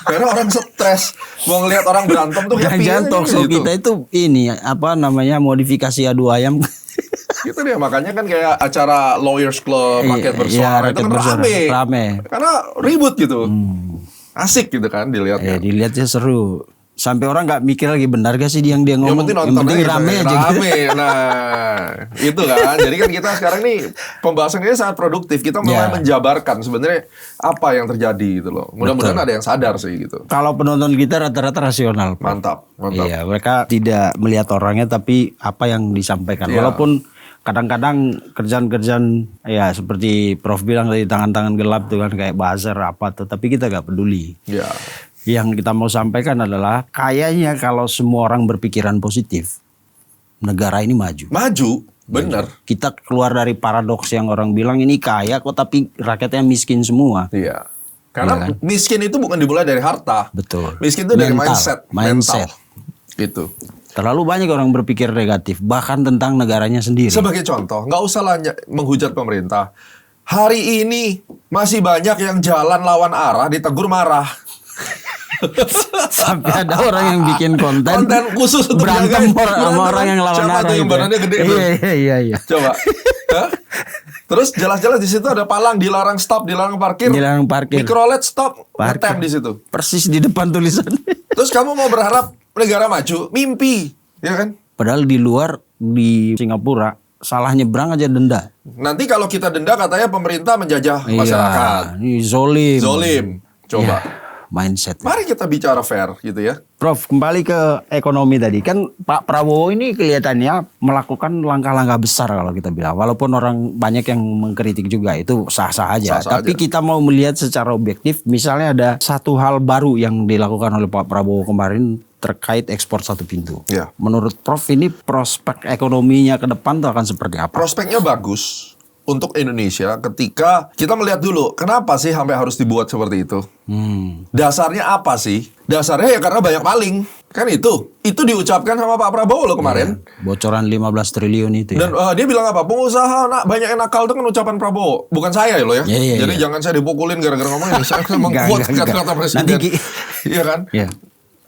Karena orang stres mau ngelihat orang berantem tuh happy. Jangan talkshow gitu. Kita itu ini apa namanya modifikasi adu ayam. Itu dia, makanya kan kayak acara Lawyers Club, Rakyat Bersuara, itu kan rame. Karena ribut gitu. Asik gitu kan dilihatnya. Dilihatnya seru. Sampai orang nggak mikir lagi benar gak sih yang dia ngomong. Yang penting rame aja. Nah, itu kan. Jadi kan kita sekarang nih pembahasan ini sangat produktif. Kita mulai menjabarkan sebenarnya apa yang terjadi gitu loh. Mudah-mudahan ada yang sadar sih gitu. Kalau penonton kita rata-rata rasional. Mantap. Iya, mereka tidak melihat orangnya tapi apa yang disampaikan. Walaupun kadang-kadang kerjaan-kerjaan ya seperti Prof bilang tadi tangan-tangan gelap tuh kan kayak buzzer apa tuh, tapi kita gak peduli. Yang kita mau sampaikan adalah kayaknya kalau semua orang berpikiran positif, negara ini maju. Bener. Kita keluar dari paradoks yang orang bilang ini kaya kok tapi rakyatnya miskin semua. Karena miskin itu bukan dimulai dari harta. Betul. Miskin itu dari mindset. Mindset. Gitu. Terlalu banyak orang berpikir negatif, bahkan tentang negaranya sendiri. Sebagai contoh, nggak usah lah menghujat pemerintah. Hari ini masih banyak yang jalan lawan arah ditegur marah. Sampai ada orang yang bikin konten khusus untuk berantem jaga- sama orang yang lawan Siapa arah tuh yang itu ya? badannya gede tuh? Iya. Coba. Hah? Terus jelas-jelas di situ ada palang dilarang stop, dilarang parkir. Dilarang parkir. Mikrolet stop, Parkir. ngetem di situ. Persis di depan tulisannya. Terus kamu mau berharap negara maju, mimpi, ya kan? Padahal di luar, di Singapura, salah nyebrang aja denda. Nanti kalau kita denda katanya pemerintah menjajah masyarakat. Iya, ini zolim. Zolim. Coba. Ya, mindset. Mari kita bicara fair gitu ya. Prof, kembali ke ekonomi tadi. Kan Pak Prabowo ini kelihatannya melakukan langkah-langkah besar kalau kita bilang. Walaupun orang banyak yang mengkritik juga, itu sah-sah aja. Sah-sah Tapi aja. kita mau melihat secara objektif, misalnya ada satu hal baru yang dilakukan oleh Pak Prabowo kemarin terkait ekspor satu pintu. Ya. Menurut Prof, ini prospek ekonominya ke depan tuh akan seperti apa? Prospeknya bagus untuk Indonesia ketika kita melihat dulu kenapa sih sampai harus dibuat seperti itu. Dasarnya apa sih? Dasarnya ya karena banyak maling. Kan itu diucapkan sama Pak Prabowo loh kemarin. Bocoran 15 triliun itu ya. Dan dia bilang apa? Pengusaha banyak yang nakal itu kan ucapan Prabowo, bukan saya loh ya. Iya, Jadi iya. jangan saya dipukulin gara-gara ngomong ini. Saya memang Enggak, kuat enggak. kata-kata presiden. Nanti Iya kan? Iya.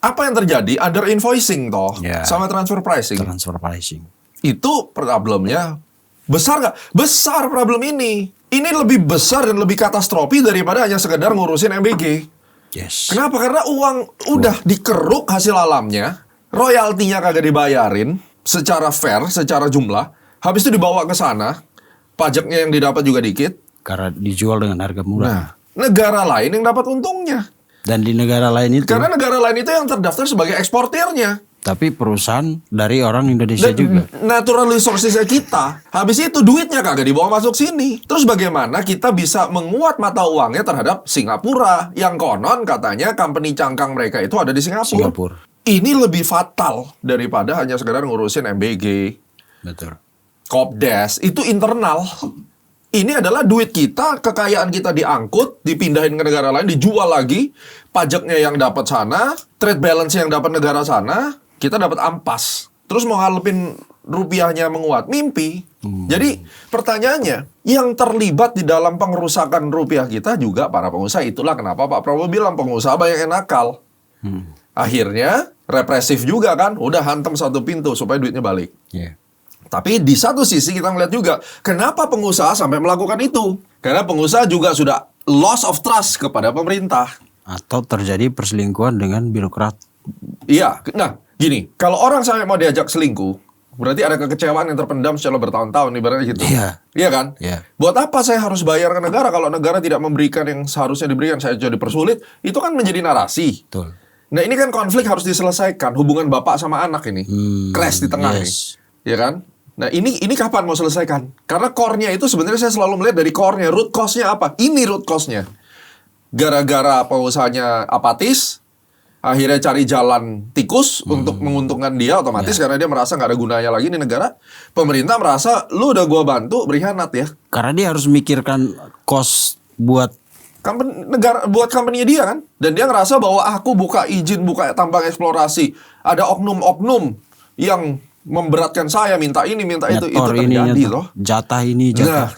Apa yang terjadi? Under invoicing toh, Iya. sama transfer pricing. Transfer pricing. Itu problemnya besar nggak? Besar problem ini. Ini lebih besar dan lebih katastrofi daripada hanya sekedar ngurusin MBG. Yes. Kenapa? Karena uang udah dikeruk hasil alamnya, royaltinya kagak dibayarin secara fair, secara jumlah. Habis itu dibawa ke sana, pajaknya yang didapat juga dikit. Karena dijual dengan harga murah. Nah, negara lain yang dapat untungnya. Dan di negara lain itu, Karena negara lain itu yang terdaftar sebagai eksportirnya. tapi perusahaan dari orang Indonesia Dan juga. natural resources kita, habis itu duitnya kagak dibawa masuk sini. Terus bagaimana kita bisa menguat mata uangnya terhadap Singapura yang konon katanya company cangkang mereka itu ada di Singapura. Singapura. Ini lebih fatal daripada hanya sekedar ngurusin MBG, Betul. Kopdes, itu internal. Ini adalah duit kita, kekayaan kita diangkut, dipindahin ke negara lain, dijual lagi, pajaknya yang dapat sana, trade balance yang dapat negara sana, kita dapat ampas. Terus mau ngalepin rupiahnya menguat, mimpi. Jadi pertanyaannya, yang terlibat di dalam pengerusakan rupiah kita juga para pengusaha. Itulah kenapa Pak Prabowo bilang pengusaha banyak yang nakal. Akhirnya represif juga kan, udah hantam satu pintu supaya duitnya balik. Iya. Tapi di satu sisi kita melihat juga, kenapa pengusaha sampai melakukan itu? Karena pengusaha juga sudah loss of trust kepada pemerintah. Atau terjadi perselingkuhan dengan birokrat. Iya, nah gini, kalau orang sampai mau diajak selingkuh, berarti ada kekecewaan yang terpendam secara bertahun-tahun, ibaratnya gitu. Iya. Iya kan? Iya. Buat apa saya harus bayar ke negara kalau negara tidak memberikan yang seharusnya diberikan, saya jadi persulit? Itu kan menjadi narasi. Betul. Nah ini kan konflik harus diselesaikan, hubungan bapak sama anak ini. Crash di tengah yes. nih. Ya kan? Nah ini kapan mau selesaikan? Karena core-nya itu sebenarnya saya selalu melihat dari core-nya, root cause-nya apa? Ini root cause-nya. Gara-gara pengusahanya apatis, akhirnya cari jalan tikus untuk menguntungkan dia otomatis karena dia merasa nggak ada gunanya lagi di negara. Pemerintah merasa, lu udah gua bantu, berkhianat ya. Karena dia harus memikirkan cost buat Negara buat company-nya dia kan, dan dia ngerasa bahwa aku buka izin, buka tambang eksplorasi, ada oknum-oknum yang memberatkan saya, minta ini, minta itu ini terjadi loh. jatah ini, Nah,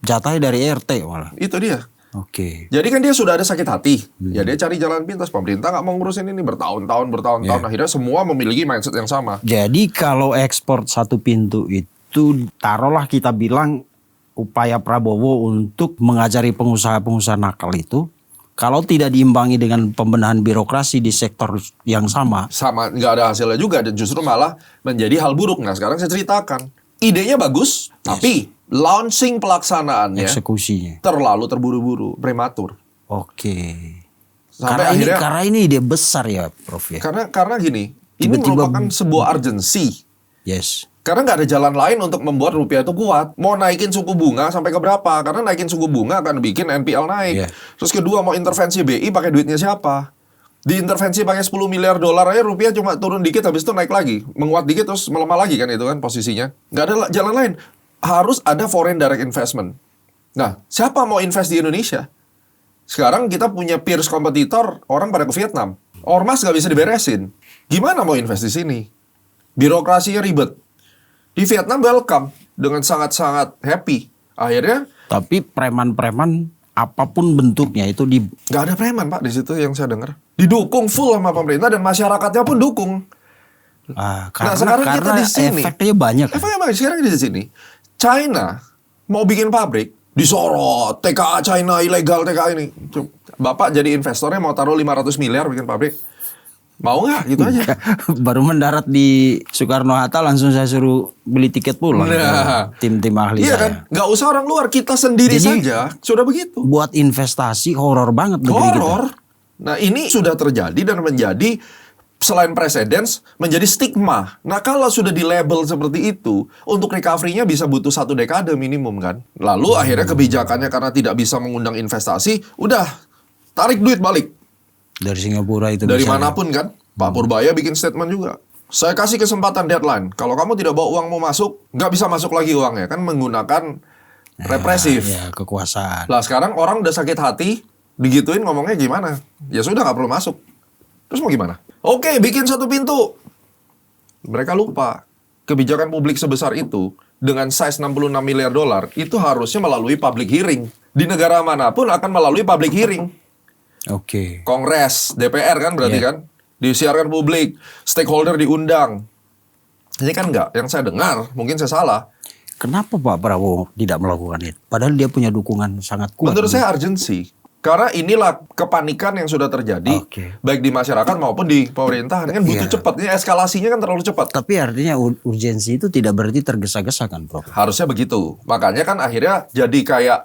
jatahnya dari RT malah. itu dia. Oke. Jadi kan dia sudah ada sakit hati, ya dia cari jalan pintas. Pemerintah nggak mau ngurusin ini bertahun-tahun, akhirnya semua memiliki mindset yang sama. Jadi kalau ekspor satu pintu itu, taruhlah kita bilang upaya Prabowo untuk mengajari pengusaha-pengusaha nakal itu, kalau tidak diimbangi dengan pembenahan birokrasi di sektor yang sama, Nggak ada hasilnya juga, dan justru malah menjadi hal buruk. Nah sekarang saya ceritakan, idenya bagus, tapi launching pelaksanaannya eksekusinya. terlalu terburu-buru, prematur. Oke. Sampai akhirnya Karena ini ide besar ya, Prof ya. karena gini, ini Tiba-tiba merupakan sebuah urgency. Yes. Karena nggak ada jalan lain untuk membuat rupiah itu kuat. Mau naikin suku bunga sampai ke berapa? Karena naikin suku bunga akan bikin NPL naik. Yeah. Terus kedua, mau intervensi BI pakai duitnya siapa? Diintervensi pakai 10 miliar dolar aja rupiah cuma turun dikit, habis itu naik lagi. Menguat dikit terus melemah lagi kan itu kan posisinya. Nggak ada jalan lain. Harus ada foreign direct investment. Nah, siapa mau invest di Indonesia? Sekarang kita punya peers kompetitor, orang pada ke Vietnam. Ormas nggak bisa diberesin. Gimana mau invest di sini? Birokrasinya ribet. Di Vietnam welcome dengan sangat-sangat happy. Akhirnya Tapi preman-preman apapun bentuknya itu nggak ada preman Pak di situ yang saya dengar. Didukung full sama pemerintah dan masyarakatnya pun dukung. karena sekarang kita karena di sini. efeknya banyak. Kan? Efeknya banyak sekarang di sini. China mau bikin pabrik disorot, TKA China ilegal TKA ini. Bapak jadi investornya mau taruh 500 miliar bikin pabrik. Mau nggak gitu aja. Baru mendarat di Soekarno-Hatta langsung saya suruh beli tiket pulang. Nah. Tim-tim ahli Iya saya. kan? Nggak usah orang luar, kita sendiri Jadi, saja sudah begitu. Buat investasi horor banget negeri kita. Horor. Nah ini sudah terjadi dan menjadi selain precedents menjadi stigma. Nah kalau sudah di label seperti itu, untuk recovery-nya bisa butuh 1 dekade minimum kan. Lalu akhirnya kebijakannya karena tidak bisa mengundang investasi, udah tarik duit balik. Dari Singapura itu Dari bisa. manapun kan. Pak Purbaya bikin statement juga. Saya kasih kesempatan deadline. Kalau kamu tidak bawa uangmu masuk, nggak bisa masuk lagi uangnya. Kan menggunakan represif. Ya, kekuasaan. Lah sekarang orang udah sakit hati, digituin ngomongnya gimana? Ya sudah nggak perlu masuk. Terus mau gimana? Oke, bikin 1 pintu. Mereka lupa. Kebijakan publik sebesar itu, dengan size 66 miliar dolar, itu harusnya melalui public hearing. Di negara manapun akan melalui public hearing. Oke. Kongres, DPR kan berarti Iya. kan? Disiarkan publik, stakeholder diundang. Ini kan enggak, yang saya dengar, mungkin saya salah. Kenapa Pak Prabowo tidak melakukan itu? Padahal dia punya dukungan sangat kuat. Menurut saya urgency. Karena inilah kepanikan yang sudah terjadi, Oke. baik di masyarakat maupun di pemerintahan. Kan butuh Iya. cepat, ini eskalasinya kan terlalu cepat. Tapi artinya urgensi itu tidak berarti tergesa-gesa kan Prof? Harusnya begitu. Makanya kan akhirnya jadi kayak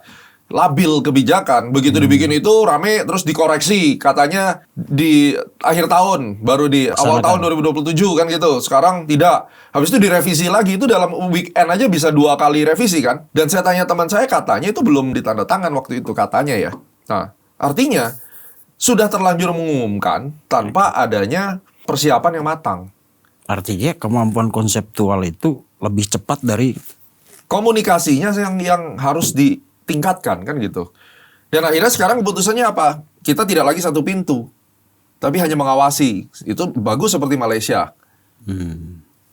labil kebijakan. Begitu dibikin itu rame terus dikoreksi. Katanya di akhir tahun, baru di awal tahun 2027 kan gitu. Sekarang tidak. Habis itu direvisi lagi. Itu dalam weekend aja bisa 2 kali revisi kan. Dan saya tanya teman saya, katanya itu belum ditandatangan waktu itu katanya ya. Nah, artinya sudah terlanjur mengumumkan tanpa adanya persiapan yang matang. Artinya kemampuan konseptual itu lebih cepat dari Komunikasinya yang harus ditingkatkan kan gitu. Dan akhirnya sekarang keputusannya apa? Kita tidak lagi 1 pintu, tapi hanya mengawasi. Itu bagus seperti Malaysia.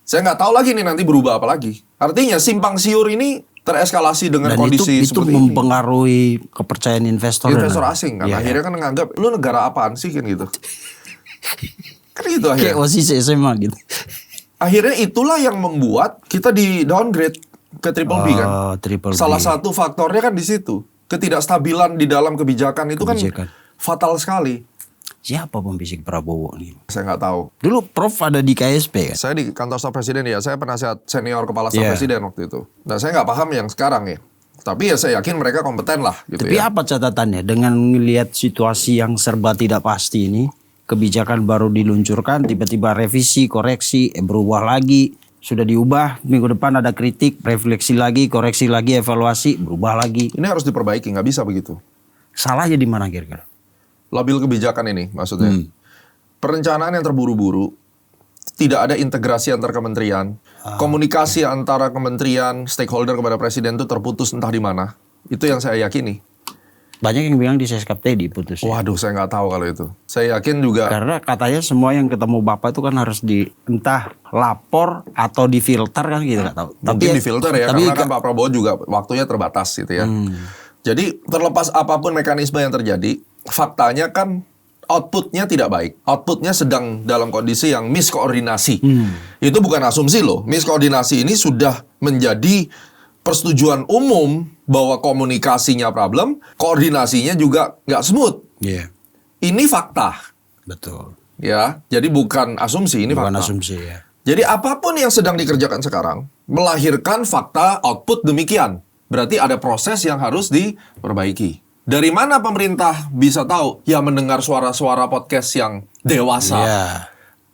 Saya nggak tahu lagi nih nanti berubah apa lagi. Artinya simpang siur ini tereskalasi dengan dan kondisi itu seperti ini. mempengaruhi kepercayaan investor. Investor dan- asing kan Iya, akhirnya kan menganggap lu negara apaan sih kan gitu. Kan gitu kayak akhirnya. OSIS SMA gitu. Akhirnya itulah yang membuat kita di downgrade ke triple B kan. Triple B. Salah satu faktornya kan di situ. Ketidakstabilan di dalam kebijakan itu Kebijakan. kan fatal sekali. Siapa pembisik Prabowo nih? Saya nggak tahu. Dulu Prof ada di KSP kan? Saya di kantor staf presiden ya, saya penasihat senior kepala staf Iya. presiden waktu itu. Nah saya nggak paham yang sekarang ya. Tapi ya saya yakin mereka kompeten lah gitu Tapi ya. apa catatannya dengan melihat situasi yang serba tidak pasti ini? Kebijakan baru diluncurkan, tiba-tiba revisi, koreksi, berubah lagi. Sudah diubah, minggu depan ada kritik, refleksi lagi, koreksi lagi, evaluasi, berubah lagi. Ini harus diperbaiki, nggak bisa begitu. Salahnya di mana kira-kira? Labil kebijakan ini maksudnya. Perencanaan yang terburu-buru, tidak ada integrasi antar kementerian, komunikasi antara kementerian, stakeholder kepada presiden itu terputus entah di mana. Itu yang saya yakini. Banyak yang bilang di Seskap tadi putus. Waduh, saya nggak tahu kalau itu. Saya yakin juga. Karena katanya semua yang ketemu Bapak itu kan harus di entah lapor atau difilter kan gitu nggak tahu. Mungkin difilter ya, tapi karena kan Pak Prabowo juga waktunya terbatas gitu ya. Jadi terlepas apapun mekanisme yang terjadi, faktanya kan outputnya tidak baik. Outputnya sedang dalam kondisi yang miskoordinasi. Itu bukan asumsi loh. Miskoordinasi ini sudah menjadi persetujuan umum bahwa komunikasinya problem, koordinasinya juga nggak smooth. Iya, Ini fakta. betul. Ya, jadi bukan asumsi, ini Bukan fakta. asumsi ya. Jadi apapun yang sedang dikerjakan sekarang melahirkan fakta output demikian. Berarti ada proses yang harus diperbaiki. Dari mana pemerintah bisa tahu? Ya mendengar suara-suara podcast yang dewasa. Iya.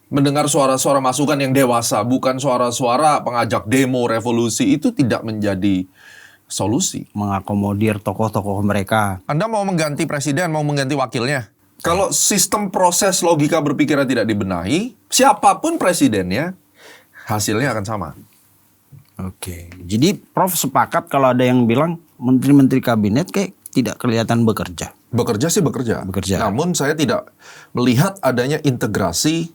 Mendengar suara-suara masukan yang dewasa, bukan suara-suara pengajak demo revolusi, itu tidak menjadi solusi. Mengakomodir tokoh-tokoh mereka. Anda mau mengganti presiden, mau mengganti wakilnya. Kalau sistem proses logika berpikirnya tidak dibenahi, siapapun presidennya, hasilnya akan sama. Oke. Jadi Prof sepakat kalau ada yang bilang menteri-menteri kabinet kayak tidak kelihatan bekerja. Bekerja sih bekerja. Bekerja. Namun saya tidak melihat adanya integrasi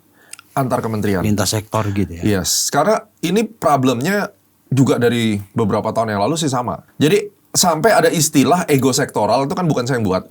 antar kementerian. Lintas sektor gitu ya. Yes, karena ini problemnya juga dari beberapa tahun yang lalu sih sama. Jadi sampai ada istilah ego sektoral itu kan bukan saya yang buat.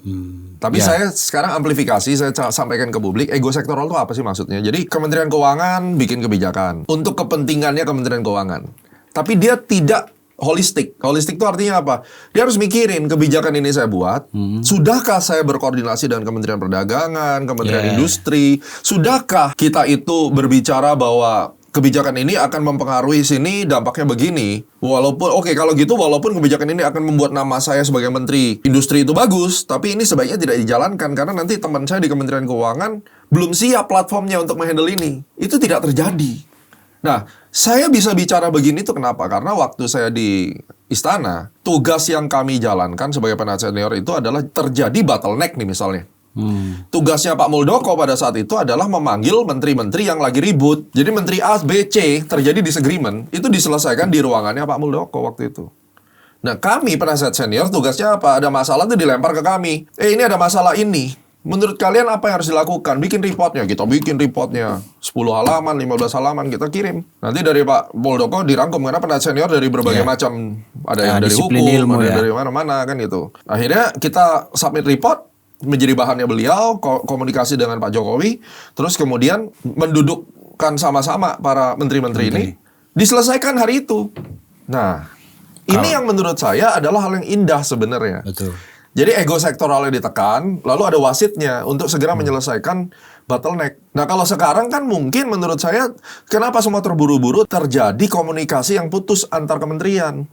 Tapi saya sekarang amplifikasi, saya sampaikan ke publik, ego sektoral itu apa sih maksudnya? Jadi Kementerian Keuangan bikin kebijakan untuk kepentingannya Kementerian Keuangan. Tapi dia tidak holistik. Holistik itu artinya apa? Dia harus mikirin kebijakan ini saya buat. Sudahkah saya berkoordinasi dengan Kementerian Perdagangan, Kementerian Industri? Sudahkah kita itu berbicara bahwa kebijakan ini akan mempengaruhi sini, dampaknya begini. Walaupun, kalau gitu, walaupun kebijakan ini akan membuat nama saya sebagai Menteri Industri itu bagus, tapi ini sebaiknya tidak dijalankan karena nanti teman saya di Kementerian Keuangan belum siap platformnya untuk menghandle ini. Itu tidak terjadi. Nah, saya bisa bicara begini tuh kenapa? Karena waktu saya di istana, tugas yang kami jalankan sebagai penasihat senior itu adalah terjadi bottleneck nih misalnya. Tugasnya Pak Muldoko pada saat itu adalah memanggil menteri-menteri yang lagi ribut. Jadi menteri A, B, C terjadi disagreement, itu diselesaikan di ruangannya Pak Muldoko waktu itu. Nah, kami penasihat senior tugasnya apa? Ada masalah itu dilempar ke kami. Ini ada masalah ini. Menurut kalian apa yang harus dilakukan? Bikin reportnya. Kita bikin reportnya. 10 halaman, 15 halaman kita kirim. Nanti dari Pak Muldoko dirangkum. Karena penasihat senior dari berbagai macam. Ada yang dari hukum, ilmu, ada dari mana-mana kan gitu. Akhirnya kita submit report. Menjadi bahannya beliau. Komunikasi dengan Pak Jokowi. Terus kemudian mendudukkan sama-sama para menteri-menteri ini. Diselesaikan hari itu. Nah, ini yang menurut saya adalah hal yang indah sebenarnya. Betul. Jadi ego sektoralnya ditekan, lalu ada wasitnya untuk segera menyelesaikan bottleneck. Nah, kalau sekarang kan mungkin menurut saya, kenapa semua terburu-buru terjadi komunikasi yang putus antar kementerian?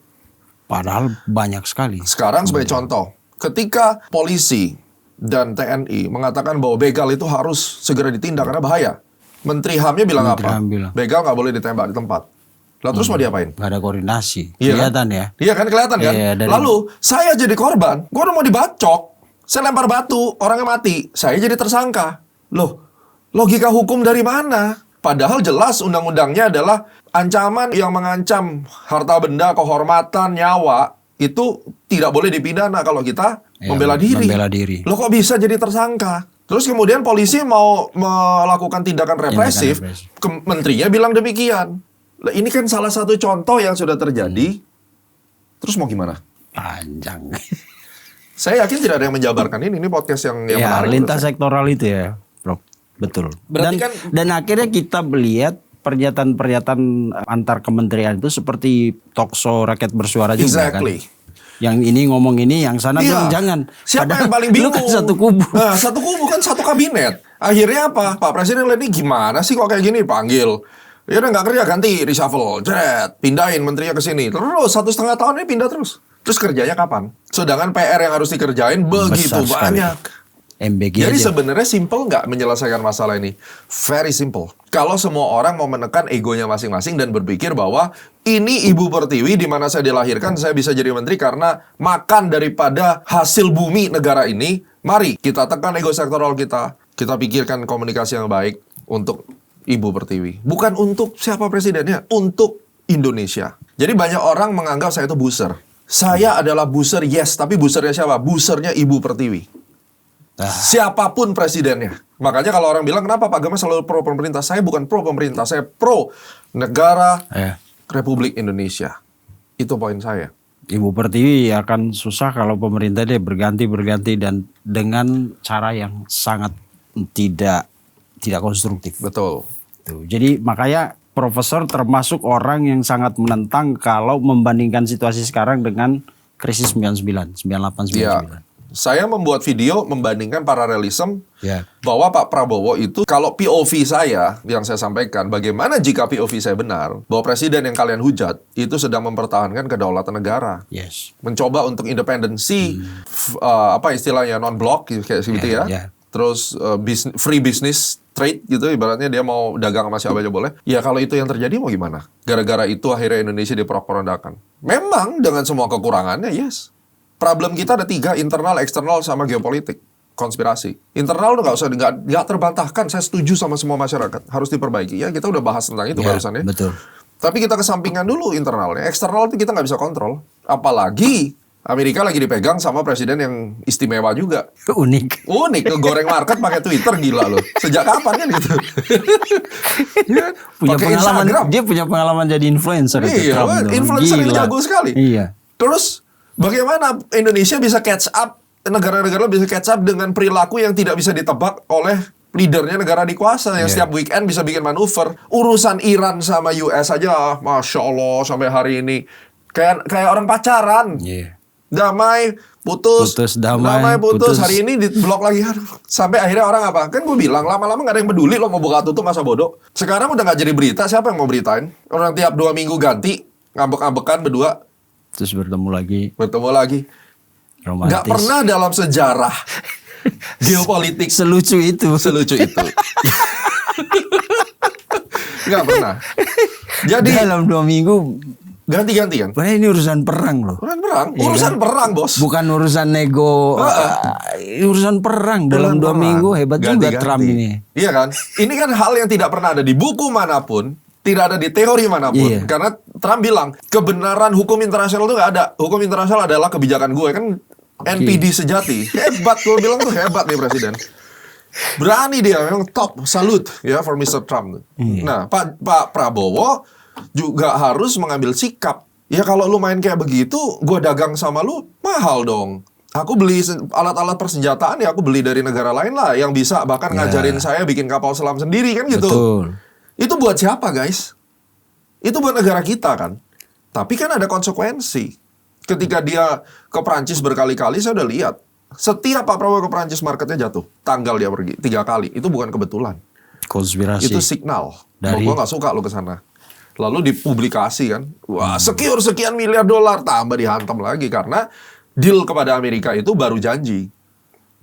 Padahal banyak sekali. Sekarang sebagai contoh, ketika polisi dan TNI mengatakan bahwa begal itu harus segera ditindak karena bahaya. Menteri HAM-nya bilang Menteri apa? HAM bilang. Begal nggak boleh ditembak di tempat. Lalu terus mau diapain? Gak ada koordinasi. Iya Kelihatan kan? ya. Iya kan kelihatan kan? Iya, Lalu saya jadi korban, gue udah mau dibacok, saya lempar batu, orangnya mati, saya jadi tersangka. Loh, logika hukum dari mana? Padahal jelas undang-undangnya adalah ancaman yang mengancam harta benda, kehormatan, nyawa itu tidak boleh dipidana kalau kita membela diri. Membela diri. Loh kok bisa jadi tersangka? Terus kemudian polisi mau melakukan tindakan represif, menterinya bilang demikian. Lah, ini kan salah satu contoh yang sudah terjadi. Terus mau gimana? Panjang. Saya yakin tidak ada yang menjabarkan ini. Ini podcast yang Ya, menarik. lintas sektoral itu ya, Prof. Betul. Berarti Dan akhirnya kita melihat pernyataan-pernyataan antar kementerian itu seperti talkshow rakyat bersuara juga Exactly. kan. Yang ini ngomong ini, yang sana Iya. bilang jangan. Siapa Padahal yang paling lu bingung? kan satu kubu. Nah, satu kubu kan satu kabinet. Akhirnya apa? Pak Presiden lihat ini gimana sih kok kayak gini? Panggil. Ya udah nggak kerja, ganti, reshuffle, jret, pindahin menterinya ke sini. Terus 1,5 tahun ini pindah terus. Terus kerjanya kapan? Sedangkan PR yang harus dikerjain begitu Besar sekali. banyak. MBG Jadi aja. sebenarnya simple nggak menyelesaikan masalah ini? Very simple. Kalau semua orang mau menekan egonya masing-masing dan berpikir bahwa ini Ibu Pertiwi di mana saya dilahirkan, saya bisa jadi menteri karena makan daripada hasil bumi negara ini. Mari kita tekan ego sektoral kita. Kita pikirkan komunikasi yang baik untuk Ibu Pertiwi. Bukan untuk siapa presidennya, untuk Indonesia. Jadi banyak orang menganggap saya itu buser. Saya adalah buser, yes. Tapi busernya siapa? Busernya Ibu Pertiwi. Siapapun presidennya. Makanya kalau orang bilang, kenapa Pak Gema selalu pro pemerintah? Saya bukan pro pemerintah, saya pro negara Republik Indonesia. Itu poin saya. Ibu Pertiwi akan susah kalau pemerintah dia berganti dan dengan cara yang sangat tidak konstruktif. Betul. Tuh, jadi makanya Profesor termasuk orang yang sangat menentang kalau membandingkan situasi sekarang dengan krisis 99, 98, 99. Ya. Saya membuat video membandingkan paralelisme Ya. bahwa Pak Prabowo itu kalau POV saya yang saya sampaikan, bagaimana jika POV saya benar bahwa presiden yang kalian hujat itu sedang mempertahankan kedaulatan negara, Yes. mencoba untuk independensi, apa istilahnya non-blok kayak gitu ya. Ya. Terus free business trade gitu, ibaratnya dia mau dagang sama siapa aja boleh. Ya kalau itu yang terjadi mau gimana? Gara-gara itu akhirnya Indonesia diporak-porandakan. Memang dengan semua kekurangannya, yes. Problem kita ada 3, internal, eksternal, sama geopolitik. Konspirasi. Internal tuh nggak terbantahkan. Saya setuju sama semua masyarakat. Harus diperbaiki. Ya kita udah bahas tentang itu barusan ya. Betul. Tapi kita kesampingkan dulu internalnya. Eksternal itu kita nggak bisa kontrol. Apalagi Amerika lagi dipegang sama presiden yang istimewa juga. Unik. Unik, ngegoreng market pakai Twitter, gila loh. Sejak kapan kan gitu? Ya, Punya pakai pengalaman, Instagram. dia punya pengalaman jadi influencer itu, Iya, Trump tuh. influencer yang Gila. jago sekali. Iya. Terus bagaimana Indonesia bisa catch up, negara-negara bisa catch up dengan perilaku yang tidak bisa ditebak oleh leadernya negara dikuasa yang setiap weekend bisa bikin manuver. Urusan Iran sama US aja, Masya Allah sampai hari ini kayak orang pacaran. Iya. Damai, putus, damai, putus. putus. Hari ini di blok lagi. Aduh. Sampai akhirnya orang apa? Kan gue bilang lama-lama gak ada yang peduli lo mau buka tutup masa bodoh. Sekarang udah gak jadi berita, siapa yang mau beritain? Orang tiap 2 minggu ganti, ngambek-ngambekan berdua. Terus bertemu lagi. Gak Romantis. pernah dalam sejarah geopolitik Selucu itu. selucu itu. Gak pernah. Jadi Dalam 2 minggu. ganti-gantian. Padahal ini urusan perang loh. Urusan perang, bos. Bukan urusan nego. Urusan perang. Dalam 2 minggu hebat juga Ganti-ganti. Trump ini. Iya kan? Ini kan hal yang tidak pernah ada di buku manapun, tidak ada di teori manapun. Iya. Karena Trump bilang kebenaran hukum internasional itu nggak ada. Hukum internasional adalah kebijakan gue kan. NPD sejati. Hebat, gue bilang tuh hebat nih presiden. Berani dia, memang top, salut ya for Mr. Trump. Nah, Pak Prabowo juga harus mengambil sikap. Ya kalau lu main kayak begitu, gue dagang sama lu mahal dong. Aku beli alat-alat persenjataan ya aku beli dari negara lain lah yang bisa bahkan ngajarin saya bikin kapal selam sendiri kan gitu. Betul. Itu buat siapa guys? Itu buat negara kita kan. Tapi kan ada konsekuensi. Ketika dia ke Prancis berkali-kali saya udah lihat. Setiap Pak Prabowo ke Prancis marketnya jatuh. Tanggal dia pergi 3 kali. Itu bukan kebetulan. Konspirasi. Itu signal. Dari- Gue gak suka lo ke sana. Lalu dipublikasi kan. Wah, sekian miliar dolar tambah dihantam lagi karena deal kepada Amerika itu baru janji.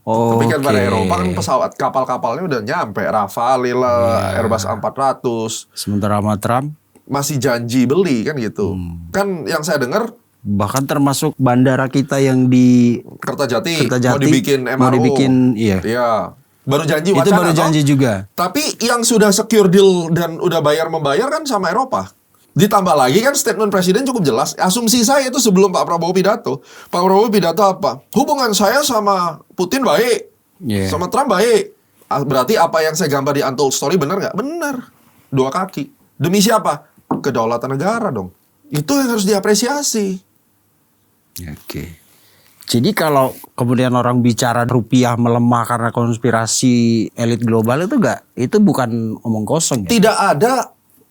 Tapi kan pada Eropa kan pesawat kapal-kapalnya udah nyampe. Rafale lah, Airbus A400. Sementara sama Trump Masih janji beli kan gitu. Kan yang saya dengar bahkan termasuk bandara kita yang di Kertajati Kertajati mau dibikin MRO. mau dibikin, iya. Iya. Baru janji itu wacana. baru janji toh. juga. Tapi yang sudah secure deal dan udah bayar-membayar kan sama Eropa. Ditambah lagi kan statement presiden cukup jelas. Asumsi saya itu sebelum Pak Prabowo pidato. Pak Prabowo pidato apa? Hubungan saya sama Putin baik. Iya. Sama Trump baik. Berarti apa yang saya gambar di Untold Story benar nggak? Benar. 2 kaki. Demi siapa? Kedaulatan negara dong. Itu yang harus diapresiasi. Oke. Jadi kalau kemudian orang bicara rupiah melemah karena konspirasi elit global itu bukan omong kosong ya. Tidak ada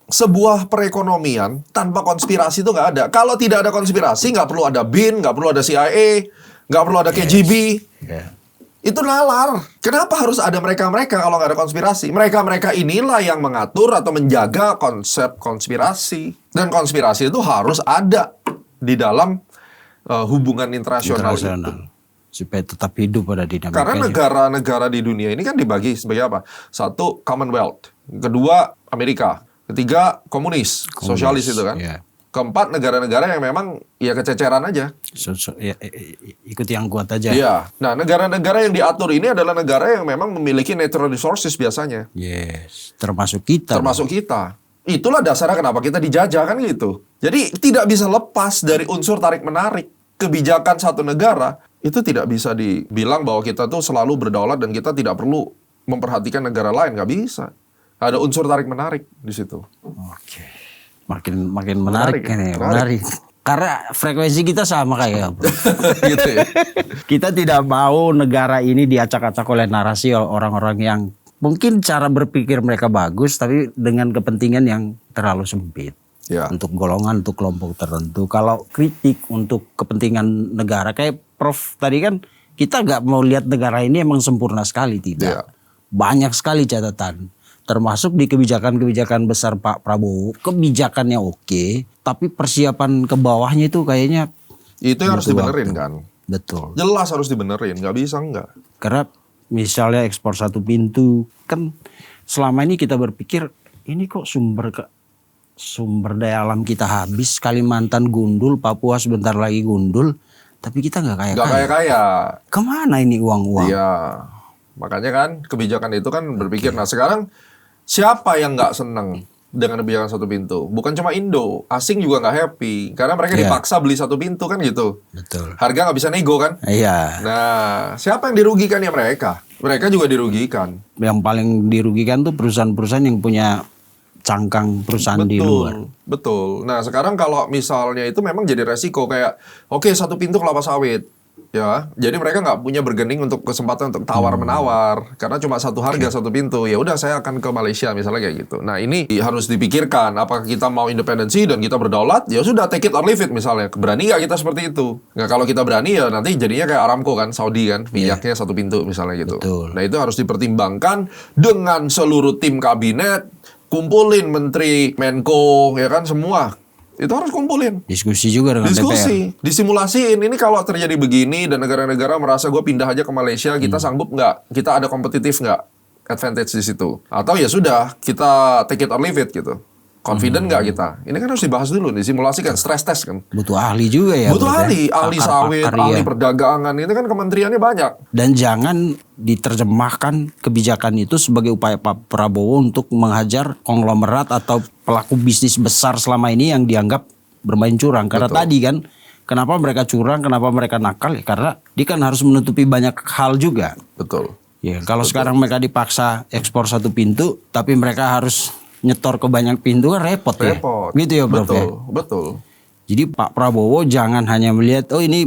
sebuah perekonomian tanpa konspirasi itu nggak ada. Kalau tidak ada konspirasi, nggak perlu ada BIN, nggak perlu ada CIA, nggak perlu ada KGB. Yeah. Itu nalar. Kenapa harus ada mereka-mereka kalau nggak ada konspirasi? Mereka-mereka inilah yang mengatur atau menjaga konsep konspirasi. Dan konspirasi itu harus ada di dalam hubungan internasional itu. Supaya tetap hidup pada dinamikanya. Karena negara-negara di dunia ini kan dibagi sebagai apa? 1, Commonwealth. Kedua, Amerika. Ketiga, komunis. Sosialis itu kan. Iya. Keempat, negara-negara yang memang ya kececeran aja. Ikut yang kuat aja. Iya. Nah, negara-negara yang diatur ini adalah negara yang memang memiliki natural resources biasanya. Yes. Termasuk kita. Termasuk kita. Itulah dasarnya kenapa kita dijajah kan gitu. Jadi tidak bisa lepas dari unsur tarik-menarik. Kebijakan satu negara itu tidak bisa dibilang bahwa kita tuh selalu berdaulat dan kita tidak perlu memperhatikan negara lain. Nggak bisa. Ada unsur tarik-menarik di situ. Oke. Makin menarik kan ya. Menarik. Menarik. Karena frekuensi kita sama kayak Gitu ya. kita tidak mau negara ini diacak-acak oleh narasi orang-orang yang mungkin cara berpikir mereka bagus tapi dengan kepentingan yang terlalu sempit. Ya. Untuk golongan, untuk kelompok tertentu. Kalau kritik untuk kepentingan negara kayak Prof tadi kan kita nggak mau lihat negara ini emang sempurna sekali, tidak. Ya. Banyak sekali catatan. Termasuk di kebijakan-kebijakan besar Pak Prabowo, kebijakannya oke, tapi persiapan ke bawahnya itu kayaknya Itu yang harus butuh dibenerin waktu. kan. Betul. Jelas harus dibenerin. Nggak bisa nggak. Karena misalnya ekspor 1 pintu, kan selama ini kita berpikir ini kok sumber daya alam kita habis, Kalimantan gundul, Papua sebentar lagi gundul, tapi kita nggak Nggak kaya-kaya. kaya-kaya. Kemana ini uang-uang? Iya. Makanya kan kebijakan itu kan berpikir. Nah sekarang siapa yang nggak seneng dengan kebijakan satu pintu. Bukan cuma Indo, asing juga nggak happy karena mereka Iya. dipaksa beli satu pintu kan gitu. Betul. Harga nggak bisa nego kan? Iya. Nah, siapa yang dirugikan ya mereka? Mereka juga dirugikan. Yang paling dirugikan tuh perusahaan-perusahaan yang punya cangkang perusahaan di luar. Betul. Nah, sekarang kalau misalnya itu memang jadi resiko kayak, oke, satu pintu kelapa sawit. Ya, jadi mereka nggak punya bergening untuk kesempatan untuk tawar-menawar karena cuma satu harga satu pintu. Ya udah saya akan ke Malaysia misalnya kayak gitu. Nah, ini harus dipikirkan apakah kita mau independensi dan kita berdaulat, ya sudah take it or leave it misalnya. Berani nggak kita seperti itu? Nggak, kalau kita berani ya nanti jadinya kayak Aramco kan, Saudi kan, minyaknya satu pintu misalnya gitu. Betul. Nah, itu harus dipertimbangkan dengan seluruh tim kabinet, kumpulin menteri, Menko, ya kan semua. Itu harus kumpulin. Diskusi juga dengan DPR. Diskusi, disimulasiin. Ini kalau terjadi begini dan negara-negara merasa gue pindah aja ke Malaysia, kita sanggup nggak? Kita ada kompetitif nggak? Advantage di situ. Atau ya sudah, kita take it or leave it gitu. Confident nggak kita? Ini kan harus dibahas dulu, disimulasikan, stress test kan. Butuh ahli juga ya. Butuh berarti ya. ahli sawit, Pakar-pakar, ahli ya. perdagangan. Itu kan kementeriannya banyak. Dan jangan diterjemahkan kebijakan itu sebagai upaya Pak Prabowo untuk menghajar konglomerat atau pelaku bisnis besar selama ini yang dianggap bermain curang. Karena Betul. tadi kan, kenapa mereka curang, kenapa mereka nakal? Ya karena dia kan harus menutupi banyak hal juga. Betul. Ya, kalau sekarang mereka dipaksa ekspor satu pintu, tapi mereka harus nyetor ke banyak pintu kan repot ya. Repot. Gitu ya, Prof. Betul, ya? betul. Jadi Pak Prabowo jangan hanya melihat, oh ini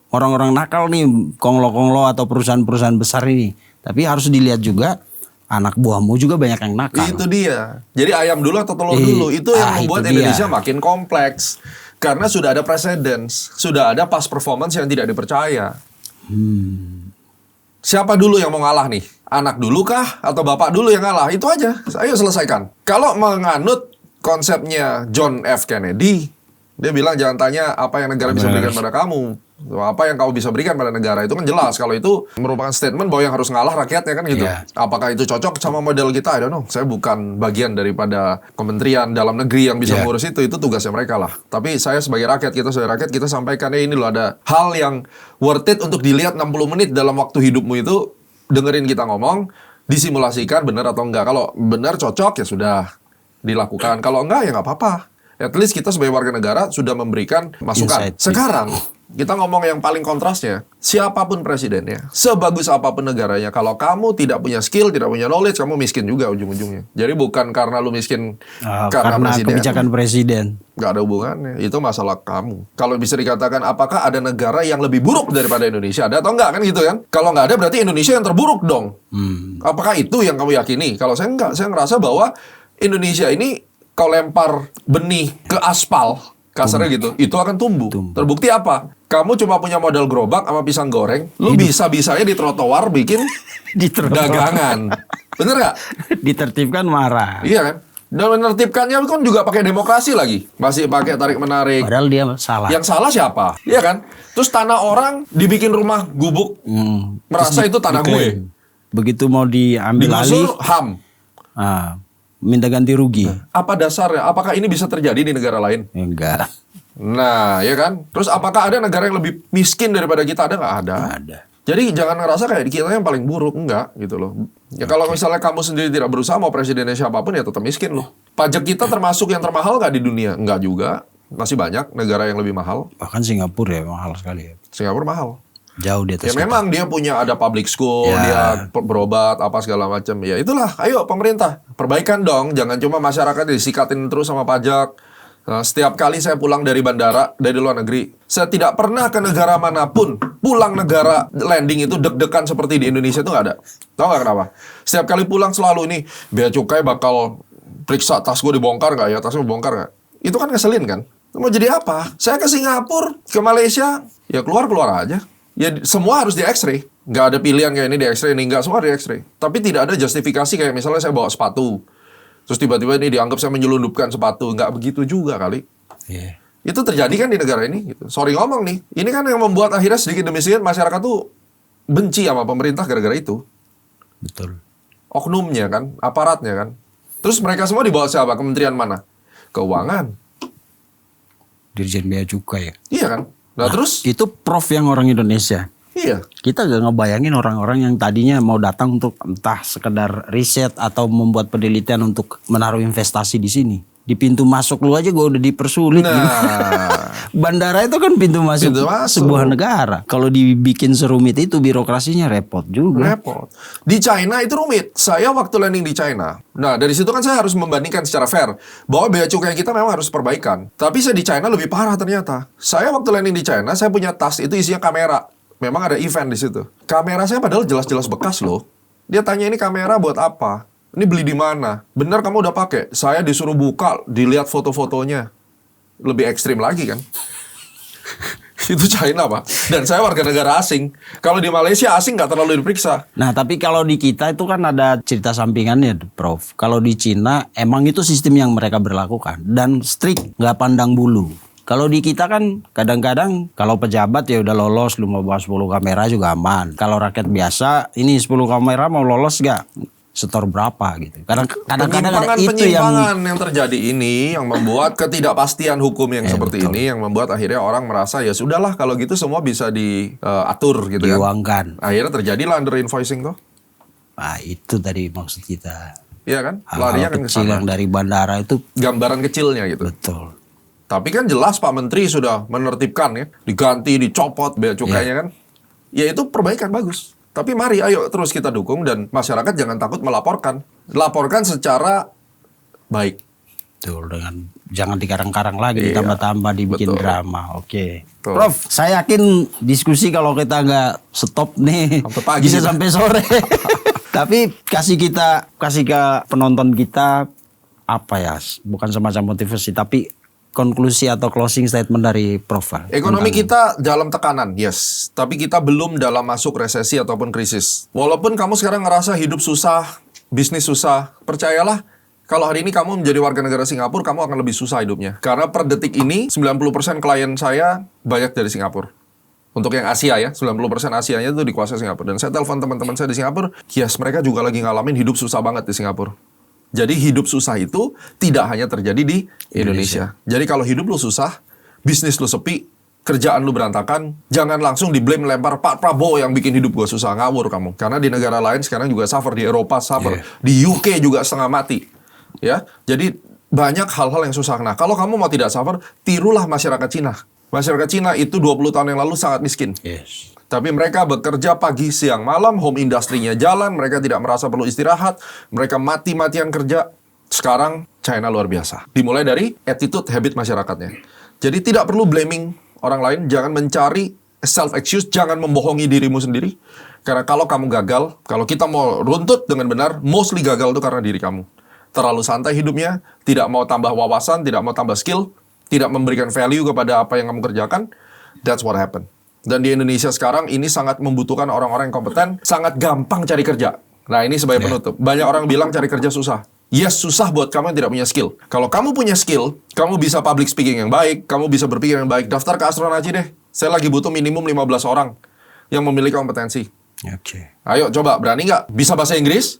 orang-orang nakal nih, konglo-konglo atau perusahaan-perusahaan besar ini. Tapi harus dilihat juga, anak buahmu juga banyak yang nakal. Itu dia. Jadi ayam dulu atau telur Ih, dulu. Itu yang membuat itu dia. Indonesia makin kompleks. Karena sudah ada precedence. Sudah ada past performance yang tidak dipercaya. Siapa dulu yang mau ngalah nih? Anak dulu kah? Atau bapak dulu yang ngalah? Itu aja. Ayo selesaikan. Kalau menganut konsepnya John F. Kennedy, dia bilang jangan tanya apa yang negara bisa berikan pada kamu. Apa yang kamu bisa berikan pada negara. Itu kan jelas. Kalau itu merupakan statement bahwa yang harus ngalah rakyatnya kan gitu. Iya. Apakah itu cocok sama model kita? I don't know. Saya bukan bagian daripada Kementerian Dalam Negeri yang bisa Iya. mengurus itu. Itu tugasnya mereka lah. Tapi saya sebagai rakyat, kita sebagai rakyat, kita sampaikan, ini loh ada hal yang worth it untuk dilihat 60 menit dalam waktu hidupmu itu. Dengerin kita ngomong, disimulasikan benar atau enggak. Kalau benar cocok ya sudah dilakukan. Kalau enggak ya nggak apa-apa. At least kita sebagai warga negara sudah memberikan masukan. Insight. Sekarang kita ngomong yang paling kontrasnya. Siapapun presidennya, sebagus apapun negaranya, kalau kamu tidak punya skill, tidak punya knowledge, kamu miskin juga ujung-ujungnya. Jadi bukan karena lu miskin Karena kebijakan presiden. nggak ada hubungannya. Itu masalah kamu. Kalau bisa dikatakan, apakah ada negara yang lebih buruk daripada Indonesia? Ada atau enggak kan gitu kan? Kalau nggak ada berarti Indonesia yang terburuk dong. Apakah itu yang kamu yakini? Kalau saya enggak, saya ngerasa bahwa Indonesia ini kau lempar benih ke aspal, kasarnya gitu, itu akan tumbuh. Terbukti apa? Kamu cuma punya modal gerobak sama pisang goreng, lu bisa-bisanya di trotoar bikin dagangan. Bener nggak? Ditertibkan marah. Iya kan? Dan menertibkannya kan juga pakai demokrasi lagi. Masih pakai tarik-menarik. Padahal dia salah. Yang salah siapa? Iya kan? Terus tanah orang dibikin rumah gubuk. Merasa itu tanah gue. Begitu mau diambil alih, Digusur HAM. minta ganti rugi. Apa dasarnya? Apakah ini bisa terjadi di negara lain? Ya, enggak. Nah, ya kan? Terus apakah ada negara yang lebih miskin daripada kita? Ada nggak? Ada. Ada. Jadi jangan ngerasa kayak kita yang paling buruk. Enggak, gitu loh. Ya kalau misalnya kamu sendiri tidak berusaha, mau presidennya siapapun, ya tetap miskin loh. Pajak kita termasuk yang termahal nggak di dunia? Enggak juga. Masih banyak negara yang lebih mahal. Bahkan Singapura ya mahal sekali ya. Singapura mahal. Jauh di atas Ya kita. memang dia punya ada public school, Ya. dia berobat apa segala macam. Ya itulah, ayo pemerintah perbaikan dong. Jangan cuma masyarakat disikatin terus sama pajak. Nah, setiap kali saya pulang dari bandara dari luar negeri, saya tidak pernah ke negara manapun pulang negara landing itu deg-degan seperti di Indonesia itu nggak ada. Tahu nggak kenapa? Setiap kali pulang selalu ini bea cukai bakal periksa tas gue dibongkar nggak ya, tasnya dibongkar nggak? Itu kan ngeselin kan? Mau jadi apa? Saya ke Singapura, ke Malaysia, ya keluar aja. Ya semua harus di X-ray. Nggak ada pilihan kayak ini di X-ray, ini nggak, semua di X-ray. Tapi tidak ada justifikasi kayak misalnya saya bawa sepatu. Terus tiba-tiba ini dianggap saya menyelundupkan sepatu. Nggak begitu juga kali. Iya. Itu terjadi kan di negara ini. Gitu. Sorry ngomong nih. Ini kan yang membuat akhirnya sedikit demi sedikit masyarakat tuh benci sama pemerintah gara-gara itu. Betul. Oknumnya kan, aparatnya kan. Terus mereka semua dibawa siapa? Kementerian mana? Keuangan. Dirjen Bea Cukai ya. Iya kan? Nah terus Itu Prof yang orang Indonesia. Iya. Kita gak ngebayangin orang-orang yang tadinya mau datang untuk entah sekedar riset atau membuat penelitian untuk menaruh investasi di sini. Di pintu masuk lu aja gue udah dipersulit. Nah, Bandara itu kan pintu masuk, sebuah negara. Kalau dibikin serumit itu birokrasinya repot juga. repot. Di China itu rumit. Saya waktu landing di China. Nah, dari situ kan saya harus membandingkan secara fair bahwa bea cukai kita memang harus perbaikan. Tapi saya di China lebih parah ternyata. Saya waktu landing di China, saya punya tas itu isinya kamera. Memang ada event di situ. Kamera saya padahal jelas-jelas bekas loh. Dia tanya ini kamera buat apa? Ini beli di mana? Benar kamu udah pakai? Saya disuruh buka, dilihat foto-fotonya. Lebih ekstrim lagi kan? Itu China, Pak. Dan saya warga negara asing. Kalau di Malaysia asing nggak terlalu diperiksa. Nah, tapi kalau di kita itu kan ada cerita sampingannya, Prof. Kalau di Cina emang itu sistem yang mereka berlakukan dan strict, nggak pandang bulu. Kalau di kita kan kadang-kadang kalau pejabat ya udah lolos, lu mau bawa 10 kamera juga aman. Kalau rakyat biasa, ini 10 kamera mau lolos gak? Setor berapa gitu. Kadang-kadang ada itu penyimpangan yang terjadi ini yang membuat ketidakpastian hukum yang seperti betul. ini yang membuat akhirnya orang merasa ya sudahlah kalau gitu semua bisa diatur gitu kan. Diuangkan. Akhirnya terjadilah under invoicing tuh. Nah, itu tadi maksud kita. Iya kan? Hal-hal Larinya kan ke kecil sana. yang dari bandara itu Gambaran kecilnya gitu. betul. Tapi kan jelas Pak Menteri sudah menertibkan ya, diganti, dicopot bea cukainya kan. Ya itu perbaikan bagus. Tapi mari ayo terus kita dukung dan masyarakat jangan takut melaporkan. Laporkan secara baik. Betul, dengan jangan dikarang-karang lagi, ditambah-tambah dibikin betul. drama. Oke. Betul. Prof, saya yakin diskusi kalau kita nggak stop nih Sampai pagi bisa kita. sampai sore. Tapi kasih ke penonton kita apa ya? Bukan semacam motivasi, tapi konklusi atau closing statement dari Prof. Ekonomi kita dalam tekanan, yes. Tapi kita belum dalam masuk resesi ataupun krisis. Walaupun kamu sekarang ngerasa hidup susah, bisnis susah, percayalah kalau hari ini kamu menjadi warga negara Singapura, kamu akan lebih susah hidupnya. Karena per detik ini 90% klien saya banyak dari Singapura. Untuk yang Asia ya, 90% Asianya itu dikuasai Singapura. Dan saya telepon teman-teman saya di Singapura, yes mereka juga lagi ngalamin hidup susah banget di Singapura. Jadi hidup susah itu tidak hanya terjadi di Indonesia. Jadi kalau hidup lu susah, bisnis lu sepi, kerjaan lu berantakan, jangan langsung di-blame lempar Pak Prabowo yang bikin hidup gua susah. Ngawur kamu. Karena di negara lain sekarang juga suffer, di Eropa suffer, di UK juga setengah mati. Ya, jadi banyak hal-hal yang susah. Nah, kalau kamu mau tidak suffer, tirulah masyarakat Cina. Masyarakat Cina itu 20 tahun yang lalu sangat miskin. Yes. Tapi mereka bekerja pagi, siang, malam, home industry-nya jalan, mereka tidak merasa perlu istirahat, mereka mati-matian kerja. Sekarang China luar biasa. Dimulai dari attitude, habit masyarakatnya. Jadi tidak perlu blaming orang lain, jangan mencari self-excuse, jangan membohongi dirimu sendiri. Karena kalau kamu gagal, kalau kita mau runtut dengan benar, mostly gagal itu karena diri kamu. Terlalu santai hidupnya, tidak mau tambah wawasan, tidak mau tambah skill, tidak memberikan value kepada apa yang kamu kerjakan, that's what happened. Dan di Indonesia sekarang ini sangat membutuhkan orang-orang yang kompeten, sangat gampang cari kerja. Nah ini sebagai penutup. Banyak orang bilang cari kerja susah. Yes, susah buat kamu yang tidak punya skill. Kalau kamu punya skill, kamu bisa public speaking yang baik, kamu bisa berpikir yang baik, daftar ke Astron aja deh. Saya lagi butuh minimum 15 orang yang memiliki kompetensi. Oke. Ayo coba, berani nggak? Bisa bahasa Inggris,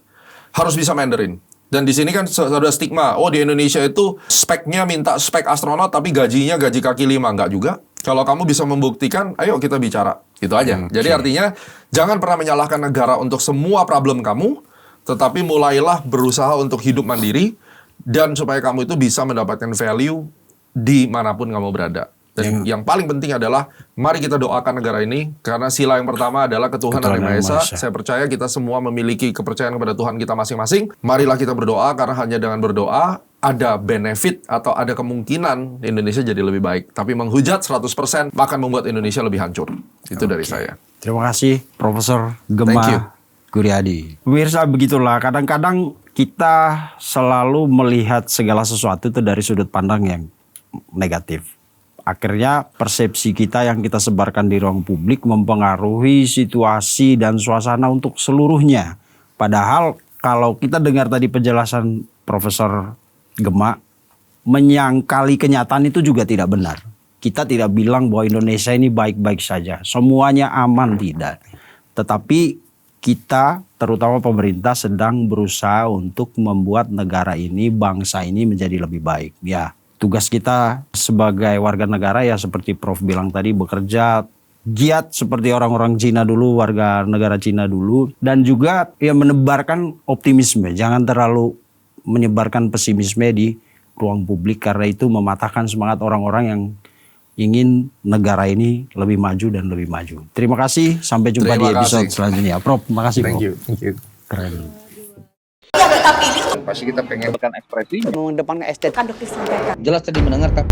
harus bisa Mandarin. Dan di sini kan ada stigma, oh di Indonesia itu speknya minta spek astronot tapi gajinya gaji kaki 5. Nggak juga. Kalau kamu bisa membuktikan, ayo kita bicara. Gitu aja. Jadi artinya, jangan pernah menyalahkan negara untuk semua problem kamu, tetapi mulailah berusaha untuk hidup mandiri, dan supaya kamu itu bisa mendapatkan value dimanapun kamu berada. Dan yang paling penting adalah, mari kita doakan negara ini, karena sila yang pertama adalah ketuhanan yang Maha Esa. Saya percaya kita semua memiliki kepercayaan kepada Tuhan kita masing-masing. Marilah kita berdoa, karena hanya dengan berdoa, ada benefit atau ada kemungkinan Indonesia jadi lebih baik. Tapi menghujat 100% akan membuat Indonesia lebih hancur. Itu dari saya. Terima kasih Profesor Thank you. Gemma Guryadi. Pemirsa, begitulah kadang-kadang kita selalu melihat segala sesuatu itu dari sudut pandang yang negatif. Akhirnya persepsi kita yang kita sebarkan di ruang publik mempengaruhi situasi dan suasana untuk seluruhnya. Padahal kalau kita dengar tadi penjelasan Profesor Gemma, menyangkali kenyataan itu juga tidak benar. Kita tidak bilang bahwa Indonesia ini baik-baik saja. Semuanya aman, tidak. Tetapi kita, terutama pemerintah, sedang berusaha untuk membuat negara ini, bangsa ini menjadi lebih baik. Ya, tugas kita sebagai warga negara ya seperti Prof bilang tadi, bekerja giat seperti orang-orang Cina dulu, warga negara Cina dulu, dan juga ya menebarkan optimisme, jangan terlalu menyebarkan pesimisme di ruang publik karena itu mematahkan semangat orang-orang yang ingin negara ini lebih maju dan lebih maju. Terima kasih, sampai jumpa di episode selanjutnya. Prof, makasih. Thank Prof. you. Thank you. Keren. Pasti kita pengen ekspresi mengedepankan estetika. jelas tadi mendengarkan